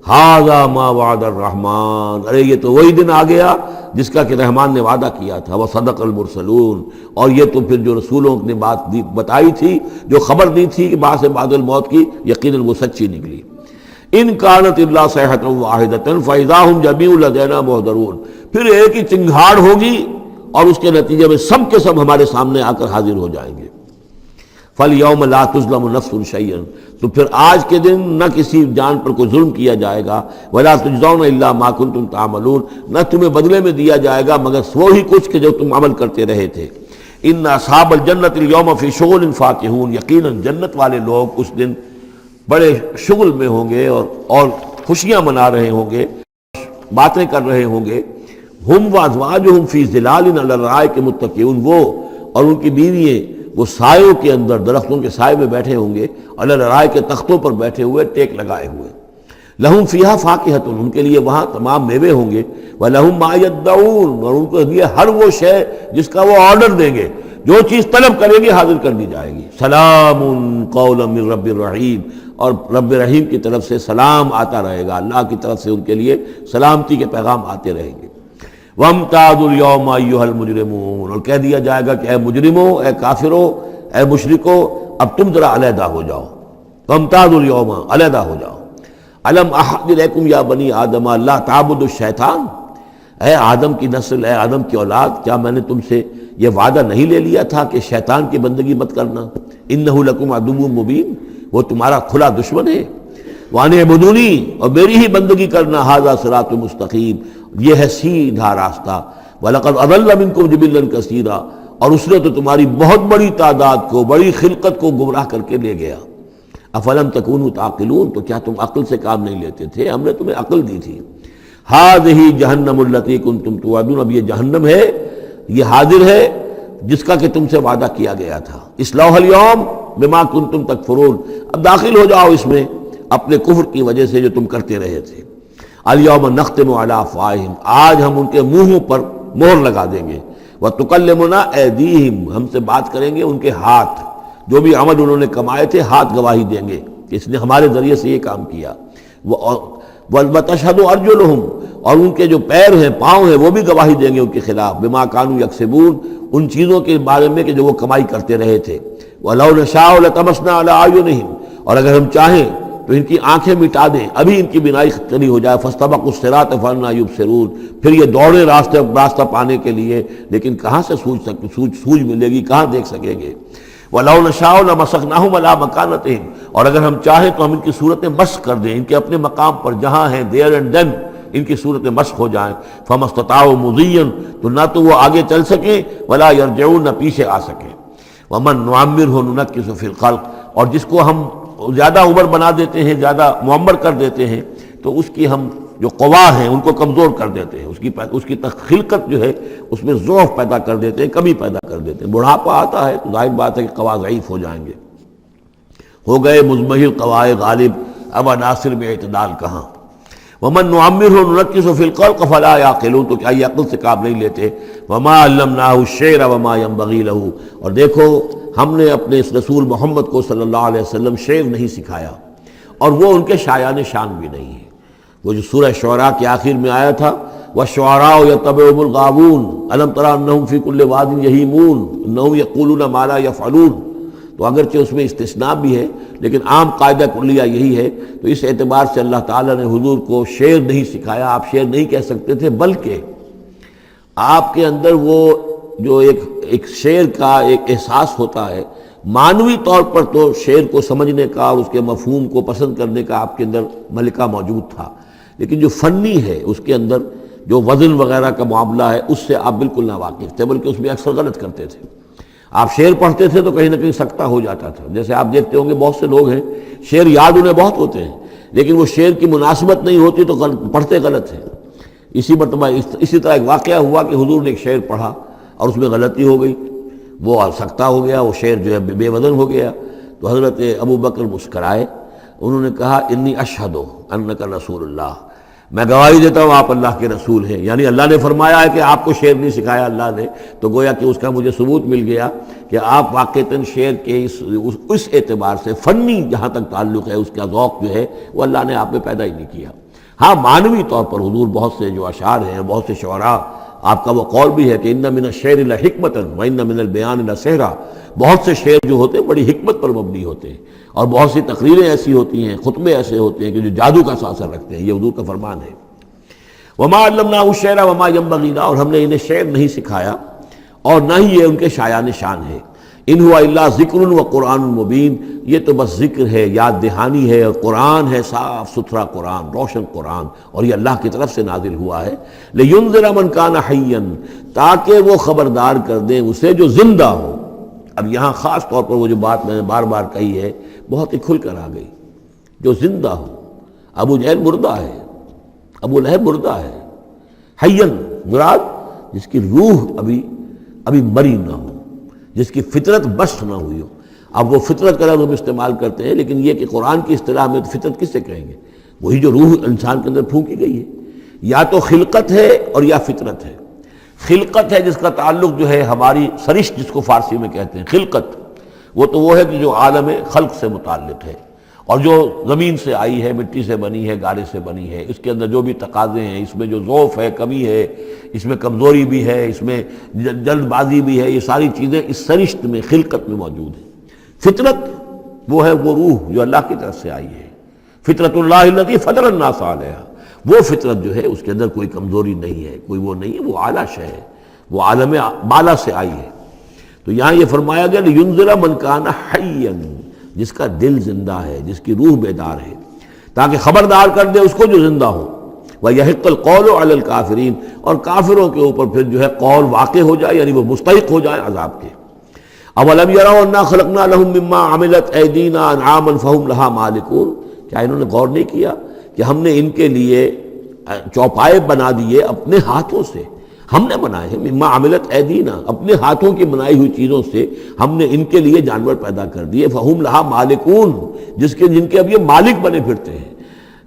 ھذا ما وعد الرحمن، ارے یہ تو وہی دن آ گیا جس کا کہ رحمان نے وعدہ کیا تھا، وصدق المرسلون، اور یہ تو پھر جو رسولوں نے بات بتائی تھی، جو خبر دی تھی کہ بعث بعد الموت کی، یقیناً وہ سچی نکلی۔ ان کانت الا صیحۃ واحدۃ فاذا هم جميع لدینا محضرون، پھر ایک ہی چنگھاڑ ہوگی اور اس کے نتیجے میں سب کے سب ہمارے سامنے آ کر حاضر ہو جائیں گے۔ فَالْيَوْمَ لَا تُظْلَمُ نَفْسٌ شَيْئًا، تو پھر آج کے دن نہ کسی جان پر کوئی ظلم کیا جائے گا، وَلَا تُجْزَوْنَ إِلَّا مَا كُنتُمْ تَعْمَلُونَ، نہ تمہیں بدلے میں دیا جائے گا مگر وہی کچھ کہ جو تم عمل کرتے رہے تھے۔ إِنَّ أَصْحَابَ الْجَنَّةِ الْيَوْمَ فِي شُغُلٍ فَاكِهُونَ، یقیناً جنت والے لوگ اس دن بڑے شغل میں ہوں گے اور خوشیاں منا رہے ہوں گے، باتیں کر رہے ہوں گے۔ ہم وازواجہم فی ظلال علی الارائک متکئون، وہ اور ان کی بیوییں وہ سایوں کے اندر، درختوں کے سائے میں بیٹھے ہوں گے، علی الارائک کے تختوں پر بیٹھے ہوئے، ٹیک لگائے ہوئے۔ لہم فیہا فاکہۃ، ان کے لیے وہاں تمام میوے ہوں گے، ولہم ما یدعون، اور ان کے لیے ہر وہ شے جس کا وہ آرڈر دیں گے، جو چیز طلب کریں گے حاضر کر دی جائے گی۔ سلام قولا من رب الرحیم، اور رب رحیم کی طرف سے سلام آتا رہے گا، اللہ کی طرف سے ان کے لیے سلامتی کے پیغام آتے رہیں گے۔ وَامْتَازُوا الْيَوْمَ أَيُّهَا الْمُجْرِمُونَ، اور کہہ دیا جائے گا کہ اے مجرموں، اے کافروں، اے مشرکوں، اب تم ذرا علیحدہ ہو جاؤ۔ وَامْتَازُوا الْيَوْمَ، علیحدہ ہو جاؤ۔ أَلَمْ أَعْهَدْ إِلَيْكُمْ يَا بَنِي آدَمَ أَلَّا تَعْبُدُوا الشَّيْطَانَ، اے آدم کی نسل، اے آدم کی اولاد، کیا میں نے تم سے یہ وعدہ نہیں لے لیا تھا کہ شیطان کی بندگی مت کرنا؟ إِنَّهُ لَكُمْ عَدُوٌّ مُبِينٌ، وہ تمہارا کھلا دشمن ہے۔ وَأَنِ اعْبُدُونِي، اور میری ہی بندگی کرنا، هَذَا صِرَاطٌ مُسْتَقِيمٌ، یہ ہے سیدھا راستہ۔ وَلَقَدْ أَضَلَّ مِنْكُمْ جِبِلًّا كَثِيرًا، اور اس نے تو تمہاری بہت بڑی تعداد کو، بڑی خلقت کو گمراہ کر کے لے گیا۔ أَفَلَمْ تَكُونُوا تَعْقِلُونَ، تو کیا تم عقل سے کام نہیں لیتے تھے؟ ہم نے تمہیں عقل دی تھی۔ هَذِهِ جَهَنَّمُ الَّتِي كُنْتُمْ تُوعَدُونَ، اب یہ جہنم ہے، یہ حاضر ہے جس کا کہ تم سے وعدہ کیا گیا تھا۔ اصلوها اليوم بما كنتم تکفرون، اب داخل ہو جاؤ اس میں اپنے کفر کی وجہ سے جو تم کرتے رہے تھے۔ اليوم نختم على افواہہم، آج ہم ان کے منہوں پر مہر لگا دیں گے۔ وتکلمنا ایدیہم، ہم سے بات کریں گے ان کے ہاتھ، جو بھی عمل انہوں نے کمائے تھے ہاتھ گواہی دیں گے کہ اس نے ہمارے ذریعے سے یہ کام کیا۔ وتشہد ارجلہم، اور ان کے جو پیر ہیں، پاؤں ہیں، وہ بھی گواہی دیں گے ان کے خلاف، بما کانوا یکسبون، ان چیزوں کے بارے میں کہ جو وہ کمائی کرتے رہے تھے۔ وَلَوْ نَشَاءُ لَطَمَسْنَا عَلَىٰ أَعْيُنِهِمْ، اور اگر ہم چاہیں تو ان کی آنکھیں مٹا دیں، ابھی ان کی بینائی چلی ہو جائے۔ فَاسْتَبَقُوا الصِّرَاطَ فَأَنَّىٰ يُبْصِرُونَ، پھر یہ دوڑے راستہ پانے کے لیے، لیکن کہاں سے سوج ملے گی، کہاں دیکھ سکیں گے۔ وَلَوْ نَشَاءُ لَمَسَخْنَاهُمْ عَلَىٰ مَكَانَتِهِمْ، اور اگر ہم چاہیں تو ہم ان کی صورتیں مسخ کر دیں، ان کے اپنے مقام پر جہاں ہیں، there and then ان کی صورتیں مسخ ہو جائیں۔ فَمَا اسْتَطَاعُوا مُضِيًّا، تو نہ تو وہ آگے چل سکیں، وَلَا يَرْجِعُونَ، نہ پیچھے آ سکیں۔ وَمَن نُعَمِّرْهُ نُنَكِّسُ فِي الْخَلْقِ، اور جس کو ہم زیادہ عمر بنا دیتے ہیں، زیادہ معمر کر دیتے ہیں، تو اس کی ہم جو قوا ہیں ان کو کمزور کر دیتے ہیں، اس کی خلقت جو ہے اس میں ضعف پیدا کر دیتے ہیں، کمی پیدا کر دیتے ہیں۔ بڑھاپا آتا ہے تو ظاہر بات ہے کہ قوا ضعیف ہو جائیں گے، ہو گئے مزمحل قوائے غالب، اب عناصر میں اعتدال کہاں۔ وَمَن نُعَمِّرْهُ نُنَكِّسُ فِي الْخَلْقِ فَلَا يَعْقِلُونَ، تو کیا یہ عقل سے کام نہیں لیتے۔ وَمَا عَلَّمْنَاهُ الشِّعْرَ وَمَا يَنبَغِي لَهُ، اور دیکھو ہم نے اپنے اس رسول محمد کو صلی اللہ علیہ وسلم شعر نہیں سکھایا، اور وہ ان کے شایان شان بھی نہیں ہے۔ وہ جو سورہ شعراء کے آخر میں آیا تھا، وَالشُّعَرَاءُ يَتَّبِعُهُمُ الْغَاوُونَ أَلَمْ تَرَ أَنَّهُمْ فِي كُلِّ وَادٍ يَهِيمُونَ إِنَّهُمْ يَقُولُونَ مَا لَا يَفْعَلُونَ، تو اگرچہ اس میں استثناء بھی ہے لیکن عام قاعدہ کلیہ یہی ہے۔ تو اس اعتبار سے اللہ تعالیٰ نے حضور کو شعر نہیں سکھایا، آپ شعر نہیں کہہ سکتے تھے، بلکہ آپ کے اندر وہ جو ایک شعر کا ایک احساس ہوتا ہے، معنوی طور پر تو شعر کو سمجھنے کا اور اس کے مفہوم کو پسند کرنے کا آپ کے اندر ملکہ موجود تھا، لیکن جو فنی ہے اس کے اندر جو وزن وغیرہ کا معاملہ ہے اس سے آپ بالکل ناواقف تھے، بلکہ اس میں اکثر غلط کرتے تھے۔ آپ شعر پڑھتے تھے تو کہیں نہ کہیں سکتہ ہو جاتا تھا، جیسے آپ دیکھتے ہوں گے بہت سے لوگ ہیں شعر یاد انہیں بہت ہوتے ہیں، لیکن وہ شعر کی مناسبت نہیں ہوتی تو پڑھتے غلط ہیں۔ اسی مرتبہ اسی طرح ایک واقعہ ہوا کہ حضور نے ایک شعر پڑھا اور اس میں غلطی ہو گئی، وہ سکتہ ہو گیا، وہ شعر جو ہے بے وزن ہو گیا۔ تو حضرت ابو بکر مسکرائے، انہوں نے کہا انی اشہد انک رسول اللہ، میں گواہی دیتا ہوں آپ اللہ کے رسول ہیں، یعنی اللہ نے فرمایا ہے کہ آپ کو شعر نہیں سکھایا اللہ نے، تو گویا کہ اس کا مجھے ثبوت مل گیا کہ آپ واقعتاً شعر کے اس اعتبار سے فنی جہاں تک تعلق ہے اس کا ذوق جو ہے وہ اللہ نے آپ میں پیدا ہی نہیں کیا۔ ہاں معنوی طور پر حضور بہت سے جو اشعار ہیں، بہت سے شعراء، آپ کا وہ قول بھی ہے کہ ان من الشعر لحکمۃ وان من البیان لسحرا، بہت سے شعر جو ہوتے ہیں بڑی حکمت پر مبنی ہوتے ہیں، اور بہت سی تقریریں ایسی ہوتی ہیں، خطبے ایسے ہوتے ہیں کہ جو جادو کا سا اثر رکھتے ہیں، یہ حضور کا فرمان ہے۔ وما علمناه الشعر وما ينبغي له، اور ہم نے انہیں شعر نہیں سکھایا اور نہ ہی یہ ان کے شایان شان ہے۔ ان هو الا ذکر و قرآن مبین، یہ تو بس ذکر ہے، یاد دہانی ہے، اور قرآن ہے، صاف ستھرا قرآن، روشن قرآن، اور یہ اللہ کی طرف سے نازل ہوا ہے۔ لینذر من کان حیا، تاکہ وہ خبردار کر دیں اسے جو زندہ ہو۔ اب یہاں خاص طور پر وہ جو بات میں نے بار بار کہی ہے بہت ہی کھل کر آ گئی، جو زندہ ہو۔ ابو جہل مردہ ہے، ابو لہب مردہ ہے، حیاً مراد جس کی روح ابھی مری نہ ہو، جس کی فطرت بست نہ ہوئی ہو۔ اب وہ فطرت کا لفظ ہم استعمال کرتے ہیں، لیکن یہ کہ قرآن کی اصطلاح میں فطرت کس سے کہیں گے؟ وہی جو روح انسان کے اندر پھونکی گئی ہے، یا تو خلقت ہے اور یا فطرت ہے۔ خلقت ہے جس کا تعلق جو ہے ہماری سرشت جس کو فارسی میں کہتے ہیں خلقت، وہ ہے کہ جو عالم خلق سے متعلق ہے، اور جو زمین سے آئی ہے، مٹی سے بنی ہے، گارے سے بنی ہے، اس کے اندر جو بھی تقاضے ہیں، اس میں جو ضعف ہے، کمی ہے، اس میں کمزوری بھی ہے، اس میں جلد بازی بھی ہے، یہ ساری چیزیں اس سرشت میں خلقت میں موجود ہیں۔ فطرت وہ ہے وہ روح جو اللہ کی طرف سے آئی ہے، فطرت اللہ التی فطر الناس علیہا، وہ فطرت جو ہے اس کے اندر کوئی کمزوری نہیں ہے، کوئی وہ نہیں ہے، وہ اعلیٰ شے ہے، وہ عالم بالا سے آئی ہے۔ تو یہاں یہ فرمایا گیا لِيُنذِرَ مَنْ كَانَ حَيًّا، جس کا دل زندہ ہے، جس کی روح بیدار ہے، تاکہ خبردار کر دے اس کو جو زندہ ہو۔ وَيَحِقَّ الْقَوْلُ عَلَى الْكَافِرِينَ، اور کافروں کے اوپر پھر جو ہے قول واقع ہو جائے، یعنی وہ مستحق ہو جائے عذاب کے۔ أَوَلَمْ يَرَوْا أَنَّا خَلَقْنَا لَهُم مِّمَّا عَمِلَتْ أَيْدِينَا أَنْعَامًا فَهُمْ لَهَا مَالِكُونَ، کیا انہوں نے غور نہیں کیا کہ ہم نے ان کے لیے چوپائے بنا دیے اپنے ہاتھوں سے، ہم نے بنائے ہیں، مما عملت ایدینا، اپنے ہاتھوں کی بنائی ہوئی چیزوں سے ہم نے ان کے لیے جانور پیدا کر دیے، فہم لہا مالکون، جن کے اب یہ مالک بنے پھرتے ہیں۔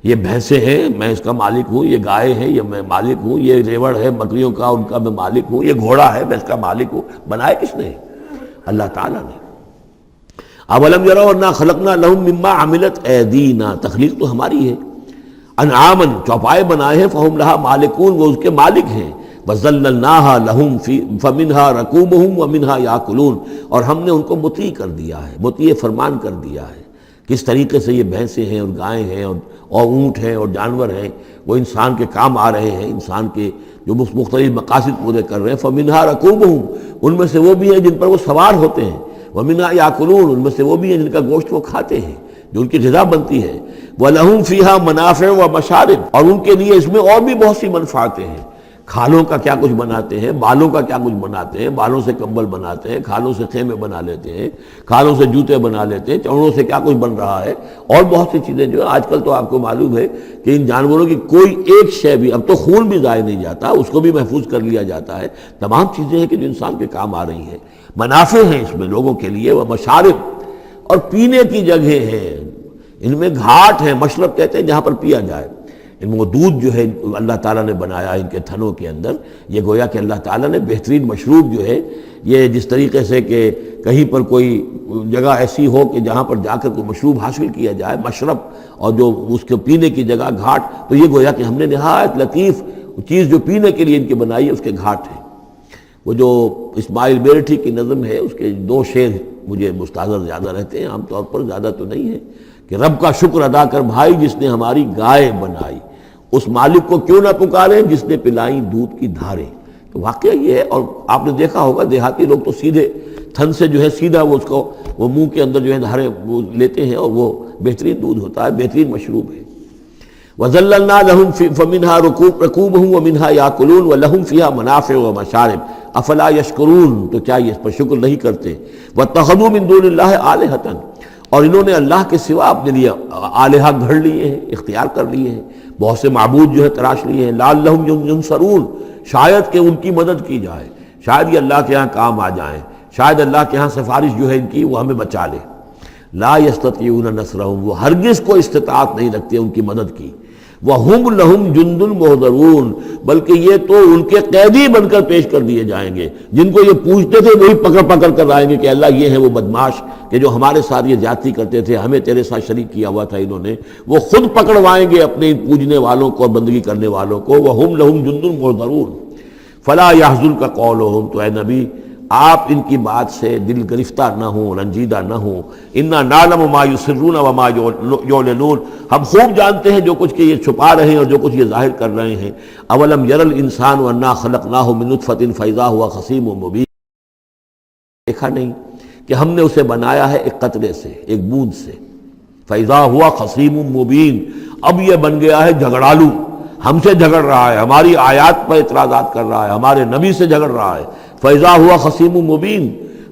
یہ بھینسیں ہیں، میں اس کا مالک ہوں، یہ گائے ہیں، یہ میں مالک ہوں، یہ ریوڑ ہے بکریوں کا، ان کا میں مالک ہوں، یہ گھوڑا ہے، میں اس کا مالک ہوں۔ بنائے کس نے؟ اللہ تعالیٰ نے۔ اولم یروا انا خلقنا لهم مما عملت ایدینا، تخلیق تو ہماری ہے، انعامن، چوپائے بنائے ہیں، فہم لہا مالکون، وہ اس کے مالک ہیں، وَذَلَّلْنَاهَا لَهُمْ فَمِنْهَا رَكُوبُهُمْ وَمِنْهَا يَأْكُلُونَ، اور ہم نے ان کو مطیع کر دیا ہے، مطیع فرمان کر دیا ہے۔ کس طریقے سے یہ بھینسیں ہیں اور گائیں ہیں اور اونٹ ہیں اور جانور ہیں، وہ انسان کے کام آ رہے ہیں، انسان کے جو مختلف مقاصد پورے کر رہے ہیں۔ فَمِنْهَا رَكُوبُهُمْ، ان میں سے وہ بھی ہیں جن پر وہ سوار ہوتے ہیں، وَمِنْهَا يَأْكُلُونَ، ان میں سے وہ بھی ہیں جن کا گوشت وہ کھاتے ہیں، جو ان کی غذا بنتی ہے۔ وَلَهُمْ فِيهَا مَنَافِعُ وَمَشَارِبُ، اور ان کے لیے اس میں اور بھی بہت سی منفعتیں ہیں۔ کھالوں کا کیا کچھ بناتے ہیں، بالوں کا کیا کچھ بناتے ہیں، بالوں سے کمبل بناتے ہیں، کھالوں سے خیمے بنا لیتے ہیں، کھالوں سے جوتے بنا لیتے ہیں، چمڑوں سے کیا کچھ بن رہا ہے، اور بہت سی چیزیں جو آج کل تو آپ کو معلوم ہے کہ ان جانوروں کی کوئی ایک شے بھی، اب تو خون بھی ضائع نہیں جاتا، اس کو بھی محفوظ کر لیا جاتا ہے، تمام چیزیں ہیں کہ جو انسان کے کام آ رہی ہیں، منافع ہیں اس میں لوگوں کے لیے، وہ مشارب، اور پینے کی جگہیں ہیں، ان میں گھاٹ ہیں، مشرب کہتے ہیں جہاں پر پیا جائے۔ ان وہ دودھ جو ہے اللہ تعالیٰ نے بنایا ان کے تھنوں کے اندر، یہ گویا کہ اللہ تعالیٰ نے بہترین مشروب جو ہے، یہ جس طریقے سے کہ کہیں پر کوئی جگہ ایسی ہو کہ جہاں پر جا کر کوئی مشروب حاصل کیا جائے، مشرب، اور جو اس کے پینے کی جگہ گھاٹ، تو یہ گویا کہ ہم نے نہایت لطیف چیز جو پینے کے لیے ان کی بنائی ہے، اس کے گھاٹ ہیں۔ وہ جو اسماعیل میرٹھی کی نظم ہے، اس کے 2 شعر مجھے مستحضر زیادہ رہتے ہیں، عام طور پر زیادہ تو نہیں ہے، کہ رب کا شکر ادا کر بھائی جس نے ہماری گائے بنائی، اس مالک کو کیوں نہ پکاریں جس نے پلائیں دودھ کی دھاریں۔ تو واقعہ یہ ہے، اور آپ نے دیکھا ہوگا دیہاتی لوگ تو سیدھے تھن سے جو ہے سیدھا وہ اس کو وہ منہ کے اندر جو ہے دھاریں وہ لیتے ہیں، اور وہ بہترین دودھ ہوتا ہے، بہترین مشروب ہے۔ وَذَلَّلْنَا لَهُمْ فَمِنْهَا رَكُوبُهُمْ وَمِنْهَا يَأْكُلُونَ وَلَهُمْ فِيهَا مَنَافِعُ وَمَشَارِبُ أَفَلَا يَشْكُرُونَ، تو کیا یہ اس پر شکر نہیں کرتے؟ وَاتَّخَذُوا مِن دُونِ اللَّهِ آلِهَةً، اور انہوں نے اللہ کے سوا اپنے لیے آلہہ گھڑ لیے ہیں، اختیار کر لیے ہیں، بہت سے معبود جو ہے تراش لیے ہیں، لَعَلَّهُمْ يُنصَرُونَ، شاید کہ ان کی مدد کی جائے، شاید یہ اللہ کے ہاں کام آ جائیں، شاید اللہ کے ہاں سفارش جو ہے ان کی وہ ہمیں بچا لے۔ لا يستطيعون نصرهم، وہ ہرگز کو استطاعت نہیں رکھتے ان کی مدد کی۔ وَهُمْ لَهُمْ جُنْدٌ مُحْضَرُونَ، بلکہ یہ تو ان کے قیدی بن کر پیش کر دیے جائیں گے، جن کو یہ پوچھتے تھے وہی پکڑ پکڑ کر آئیں گے کہ اللہ یہ ہیں وہ بدماش کہ جو ہمارے ساتھ یہ زیادتی کرتے تھے، ہمیں تیرے ساتھ شریک کیا ہوا تھا انہوں نے، وہ خود پکڑوائیں گے اپنے پوجنے والوں کو اور بندگی کرنے والوں کو۔ وَهُمْ لَهُمْ جُنْدٌ مُحْضَرُونَ فَلَا يَحْزُنْكَ قَوْلُهُمْ، تو اے نبی آپ ان کی بات سے دل گرفتہ نہ ہوں، رنجیدہ نہ ہوں۔ اِنَّا نَعْلَمُ مَا يُسِرُّونَ وَمَا يُعْلِنُونَ، ہم خوب جانتے ہیں جو کچھ کہ یہ چھپا رہے ہیں اور جو کچھ یہ ظاہر کر رہے ہیں۔ اَوَلَمْ يَرَ الْإِنسَانُ أَنَّا خَلَقْنَاهُ مِن نُطْفَةٍ فَإِذَا هُوَ خَصِيمٌ مُبِينٌ، دیکھا نہیں کہ ہم نے اسے بنایا ہے ایک قطرے سے، ایک بوند سے، فَإِذَا هُوَ خَصِيمٌ مُبِينٌ، اب یہ بن گیا ہے جھگڑالو، ہم سے جھگڑ رہا ہے، ہماری آیات پر اعتراضات کر رہا ہے، ہمارے نبی سے جھگڑ رہا ہے۔ فَإِذَا هُوَ خَصِيمٌ مُبِينٌ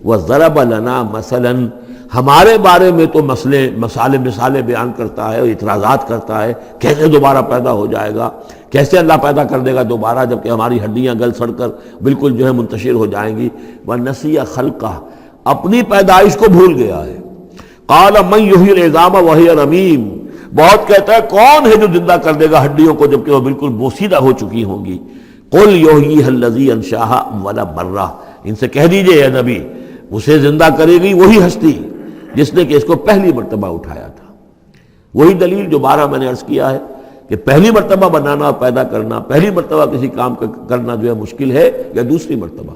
وَضَرَبَ لَنَا مَثَلًا، ہمارے بارے میں تو مثالیں بیان کرتا ہے، اعتراضات کرتا ہے، کیسے دوبارہ پیدا ہو جائے گا، کیسے اللہ پیدا کر دے گا دوبارہ جبکہ ہماری ہڈیاں گل سڑ کر بالکل جو ہے منتشر ہو جائیں گی۔ وَنَسِيَ خَلْقَهُ، اپنی پیدائش کو بھول گیا ہے۔ قَالَ مَن يُحْيِي الْعِظَامَ وَهِيَ رَمِيمٌ، بہت کہتا ہے کون ہے جو زندہ کر دے گا ہڈیوں کو جبکہ وہ بالکل بوسیدہ ہو چکی ہوں گی۔ قل یحییھا الذی انشاھا اول مرہ، ان سے کہہ دیجئے اے نبی، اسے زندہ کرے گی وہی ہستی جس نے کہ اس کو پہلی مرتبہ اٹھایا تھا۔ وہی دلیل جو 12 میں نے عرض کیا ہے کہ پہلی مرتبہ بنانا اور پیدا کرنا، پہلی مرتبہ کسی کام کا کرنا جو ہے مشکل ہے، یا دوسری مرتبہ۔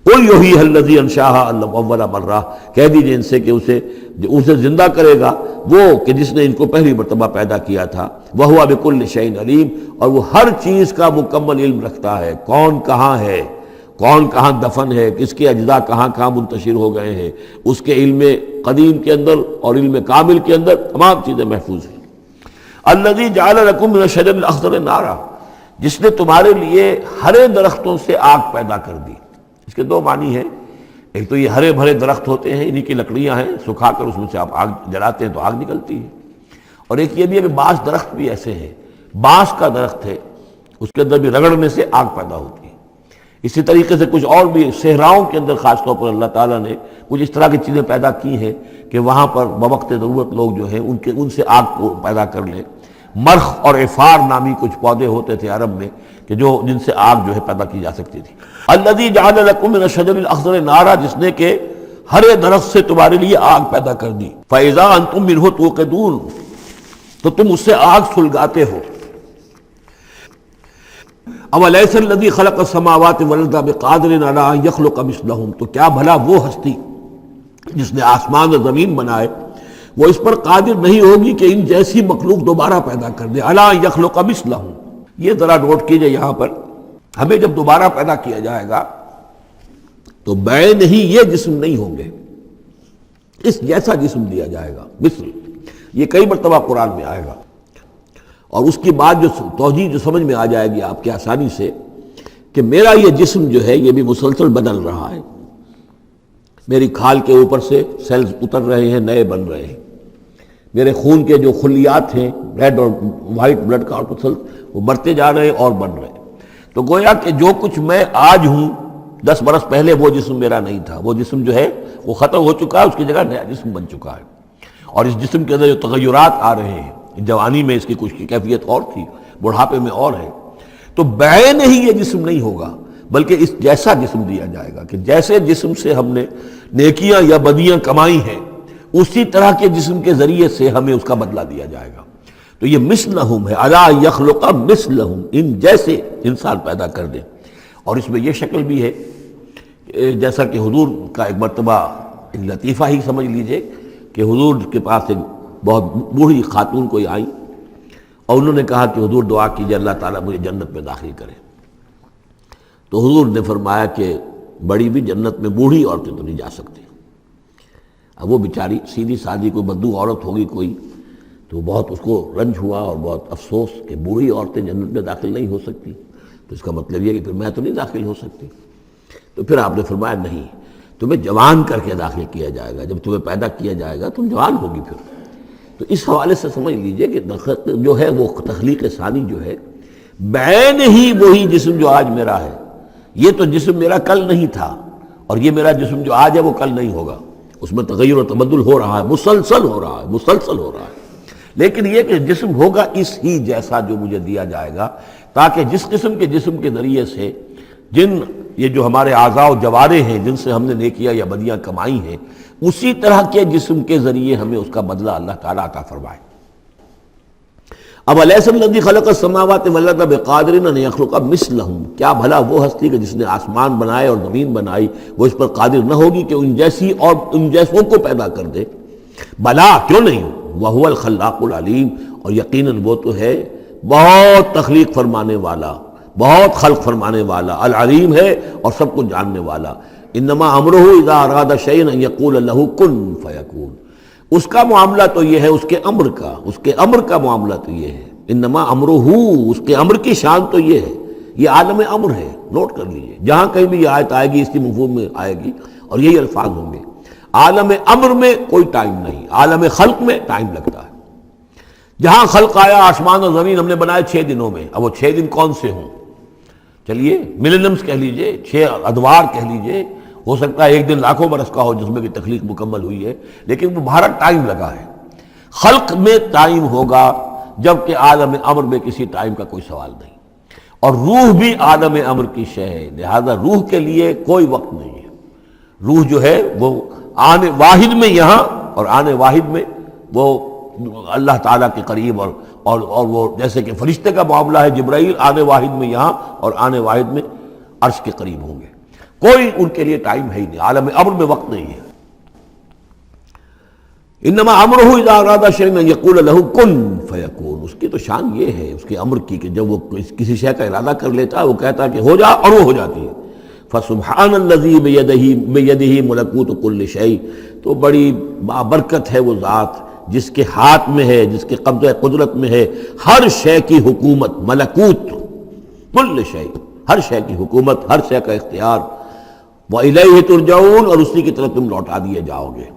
قل یحییھا الذی انشاھا اول مرہ، کہہ دیجئے ان سے کہ اسے زندہ کرے گا وہ کہ جس نے ان کو پہلی مرتبہ پیدا کیا تھا، وہو بکل شیء علیم، اور وہ ہر چیز کا مکمل علم رکھتا ہے، کون کہاں ہے، کون کہاں دفن ہے، کس کے اجزاء کہاں کہاں منتشر ہو گئے ہیں، اس کے علم قدیم کے اندر اور علم کامل کے اندر تمام چیزیں محفوظ ہیں۔ الذی جعل لکم من الشجر الاخضر نارا، جس نے تمہارے لیے ہرے درختوں سے آگ پیدا کر دی۔ اس کے دو معنی ہیں، ایک تو یہ ہرے بھرے درخت ہوتے ہیں، انہی کی لکڑیاں ہیں، سکھا کر اس میں سے آپ آگ جلاتے ہیں تو آگ نکلتی ہے، اور ایک یہ بھی ہے کہ بعض درخت بھی ایسے ہیں، بانس کا درخت ہے، اس کے اندر بھی رگڑنے سے آگ پیدا ہوتی ہے۔ اسی طریقے سے کچھ اور بھی صحراؤں کے اندر خاص طور پر اللہ تعالیٰ نے کچھ اس طرح کی چیزیں پیدا کی ہیں کہ وہاں پر بوقت ضرورت لوگ جو ہیں ان سے آگ کو پیدا کر لیں۔ مرخ اور عفار نامی کچھ پودے ہوتے تھے عرب میں کہ جن سے آگ جو ہے پیدا کی جا سکتی تھی۔ الذی جعل لکم من الشجر الاخضر نارا، جس نے کہ ہرے درخت سے تمہارے لیے آگ پیدا کر دی۔ فاذا انتم منہ توقدون، تو تم اس سے آگ سلگاتے ہو۔ اولیس الذی خلق السماوات والارض بقادر علی ان یخلق مثلہم، تو کیا بھلا وہ ہستی جس نے آسمان اور زمین بنائے وہ اس پر قادر نہیں ہوگی کہ ان جیسی مخلوق دوبارہ پیدا کر دے، علی ان یخلق مثلہم۔ یہ ذرا نوٹ کیجئے، یہاں پر ہمیں جب دوبارہ پیدا کیا جائے گا تو بین ہی یہ جسم نہیں ہوں گے، اس جیسا جسم دیا جائے گا، مثل، یہ کئی مرتبہ قرآن میں آئے گا، اور اس کی بات جو توجیہ جو سمجھ میں آ جائے گی آپ کے آسانی سے کہ میرا یہ جسم جو ہے یہ بھی مسلسل بدل رہا ہے، میری کھال کے اوپر سے سیلز اتر رہے ہیں، نئے بن رہے ہیں، میرے خون کے جو خلیات ہیں ریڈ اور وائٹ بلڈ کارپسل وہ بڑھتے جا رہے ہیں اور بن رہے ہیں۔ تو گویا کہ جو کچھ میں آج ہوں 10 برس پہلے وہ جسم میرا نہیں تھا، وہ جسم جو ہے وہ ختم ہو چکا ہے، اس کی جگہ نیا جسم بن چکا ہے، اور اس جسم کے اندر جو تغیرات آ رہے ہیں، جوانی میں اس کی کچھ کی کیفیت اور تھی، بڑھاپے میں اور ہے، تو بعین ہی یہ جسم نہیں ہوگا بلکہ اس جیسا جسم دیا جائے گا کہ جیسے جسم سے ہم نے نیکیاں یا بدیاں کمائی ہیں اسی طرح کے جسم کے ذریعے سے ہمیں اس کا بدلہ دیا جائے گا۔ تو یہ مثلہم ہے، الی یخلق مثلہم، ان جیسے انسان پیدا کر دے۔ اور اس میں یہ شکل بھی ہے جیسا کہ حضور کا ایک مرتبہ ایک لطیفہ ہی سمجھ لیجئے کہ حضور کے پاس ایک بہت بوڑھی خاتون کوئی آئی اور انہوں نے کہا کہ حضور دعا کیجئے اللہ تعالیٰ مجھے جنت میں داخل کرے۔ تو حضور نے فرمایا کہ بڑی بھی جنت میں بوڑھی عورتیں تو نہیں جا سکتی۔ اب وہ بیچاری سیدھی سادھی کوئی بدو عورت ہوگی کوئی، تو بہت اس کو رنج ہوا اور بہت افسوس کہ بوڑھی عورتیں جنت میں داخل نہیں ہو سکتی، تو اس کا مطلب یہ کہ پھر میں تو نہیں داخل ہو سکتی۔ تو پھر آپ نے فرمایا نہیں، تمہیں جوان کر کے داخل کیا جائے گا، جب تمہیں پیدا کیا جائے گا تم جوان ہوگی پھر۔ تو اس حوالے سے سمجھ لیجئے کہ جو ہے وہ تخلیق ثانی جو ہے بعین ہی وہی جسم جو آج میرا ہے، یہ تو جسم میرا کل نہیں تھا، اور یہ میرا جسم جو آج ہے وہ کل نہیں ہوگا، اس میں تغیر و تبدل ہو رہا ہے، مسلسل ہو رہا ہے، مسلسل ہو رہا ہے، لیکن یہ کہ جسم ہوگا اس ہی جیسا جو مجھے دیا جائے گا، تاکہ جس قسم کے جسم کے ذریعے سے یہ جو ہمارے اعضاء و جوارح ہیں جن سے ہم نے نیکیاں یا بدیاں کمائی ہیں، اسی طرح کے جسم کے ذریعے ہمیں اس کا بدلہ اللہ تعالیٰ عطا فرمائے۔ اب الیس الذی خلق السماوات والارض بقادر ان یخلق مثلہم، کیا بھلا وہ ہستی کہ جس نے آسمان بنائے اور زمین بنائی وہ اس پر قادر نہ ہوگی کہ ان جیسی اور ان جیسوں کو پیدا کر دے؟ بلا، کیوں نہیں، وہو الخلاق العلیم، اور یقیناً وہ تو ہے بہت تخلیق فرمانے والا، بہت خلق فرمانے والا، العلیم ہے اور سب کو جاننے والا۔ انما امرہ اذا اراد شیئا ان یقول لہ کن فیکون، اس کا معاملہ تو یہ ہے، اس کے امر کا معاملہ تو یہ ہے، انما امرہ، اس کے امر کی شان تو یہ ہے، یہ عالم امر ہے، نوٹ کر لیجئے، جہاں کہیں بھی یہ آیت آئے گی اس کی مفہوم میں آئے گی اور یہی الفاظ ہوں گے۔ عالم امر میں کوئی ٹائم نہیں، عالم خلق میں ٹائم لگتا ہے۔ جہاں خلق آیا آسمان اور زمین ہم نے بنائے 6 دنوں میں، اب وہ 6 دن کون سے ہوں؟ چلیے ملینمز کہہ لیجئے، 6 ادوار کہہ لیجئے، ہو سکتا ہے ایک دن لاکھوں برس کا ہو جس میں بھی تخلیق مکمل ہوئی ہے، لیکن وہ بھارت ٹائم لگا ہے۔ خلق میں ٹائم ہوگا جبکہ عالم امر میں کسی ٹائم کا کوئی سوال نہیں۔ اور روح بھی عالم امر کی شے ہے، لہذا روح کے لیے کوئی وقت نہیں ہے۔ روح جو ہے وہ آنے واحد میں یہاں اور آنے واحد میں وہ اللہ تعالیٰ کے قریب، اور وہ جیسے کہ فرشتے کا معاملہ ہے، جبرائیل آنے واحد میں یہاں اور آنے واحد میں عرش کے قریب ہوں گے، کوئی ان کے لیے ٹائم ہے ہی نہیں، عالم امر میں وقت نہیں ہے۔ انما امرہ اذا اراد شیئا ان یقول له کن فیکون، اس کی تو شان یہ ہے اس کے امر کی کہ جب وہ کسی شے کا ارادہ کر لیتا ہے وہ کہتا ہے کہ ہو جا، اور وہ ہو جاتی ہے۔ فسبحان الذی بیدہ ملکوت کل شیء، تو بڑی بابرکت ہے وہ ذات جس کے ہاتھ میں ہے، جس کے قبضہ قدرت میں ہے ہر شے کی حکومت، ملکوت کل شیء، ہر شے کی حکومت، ہر شے کا اختیار۔ وَإِلَيْهِ تُرْجَعُونَ، اور اسی کی طرف تم لوٹا دیے جاؤ گے۔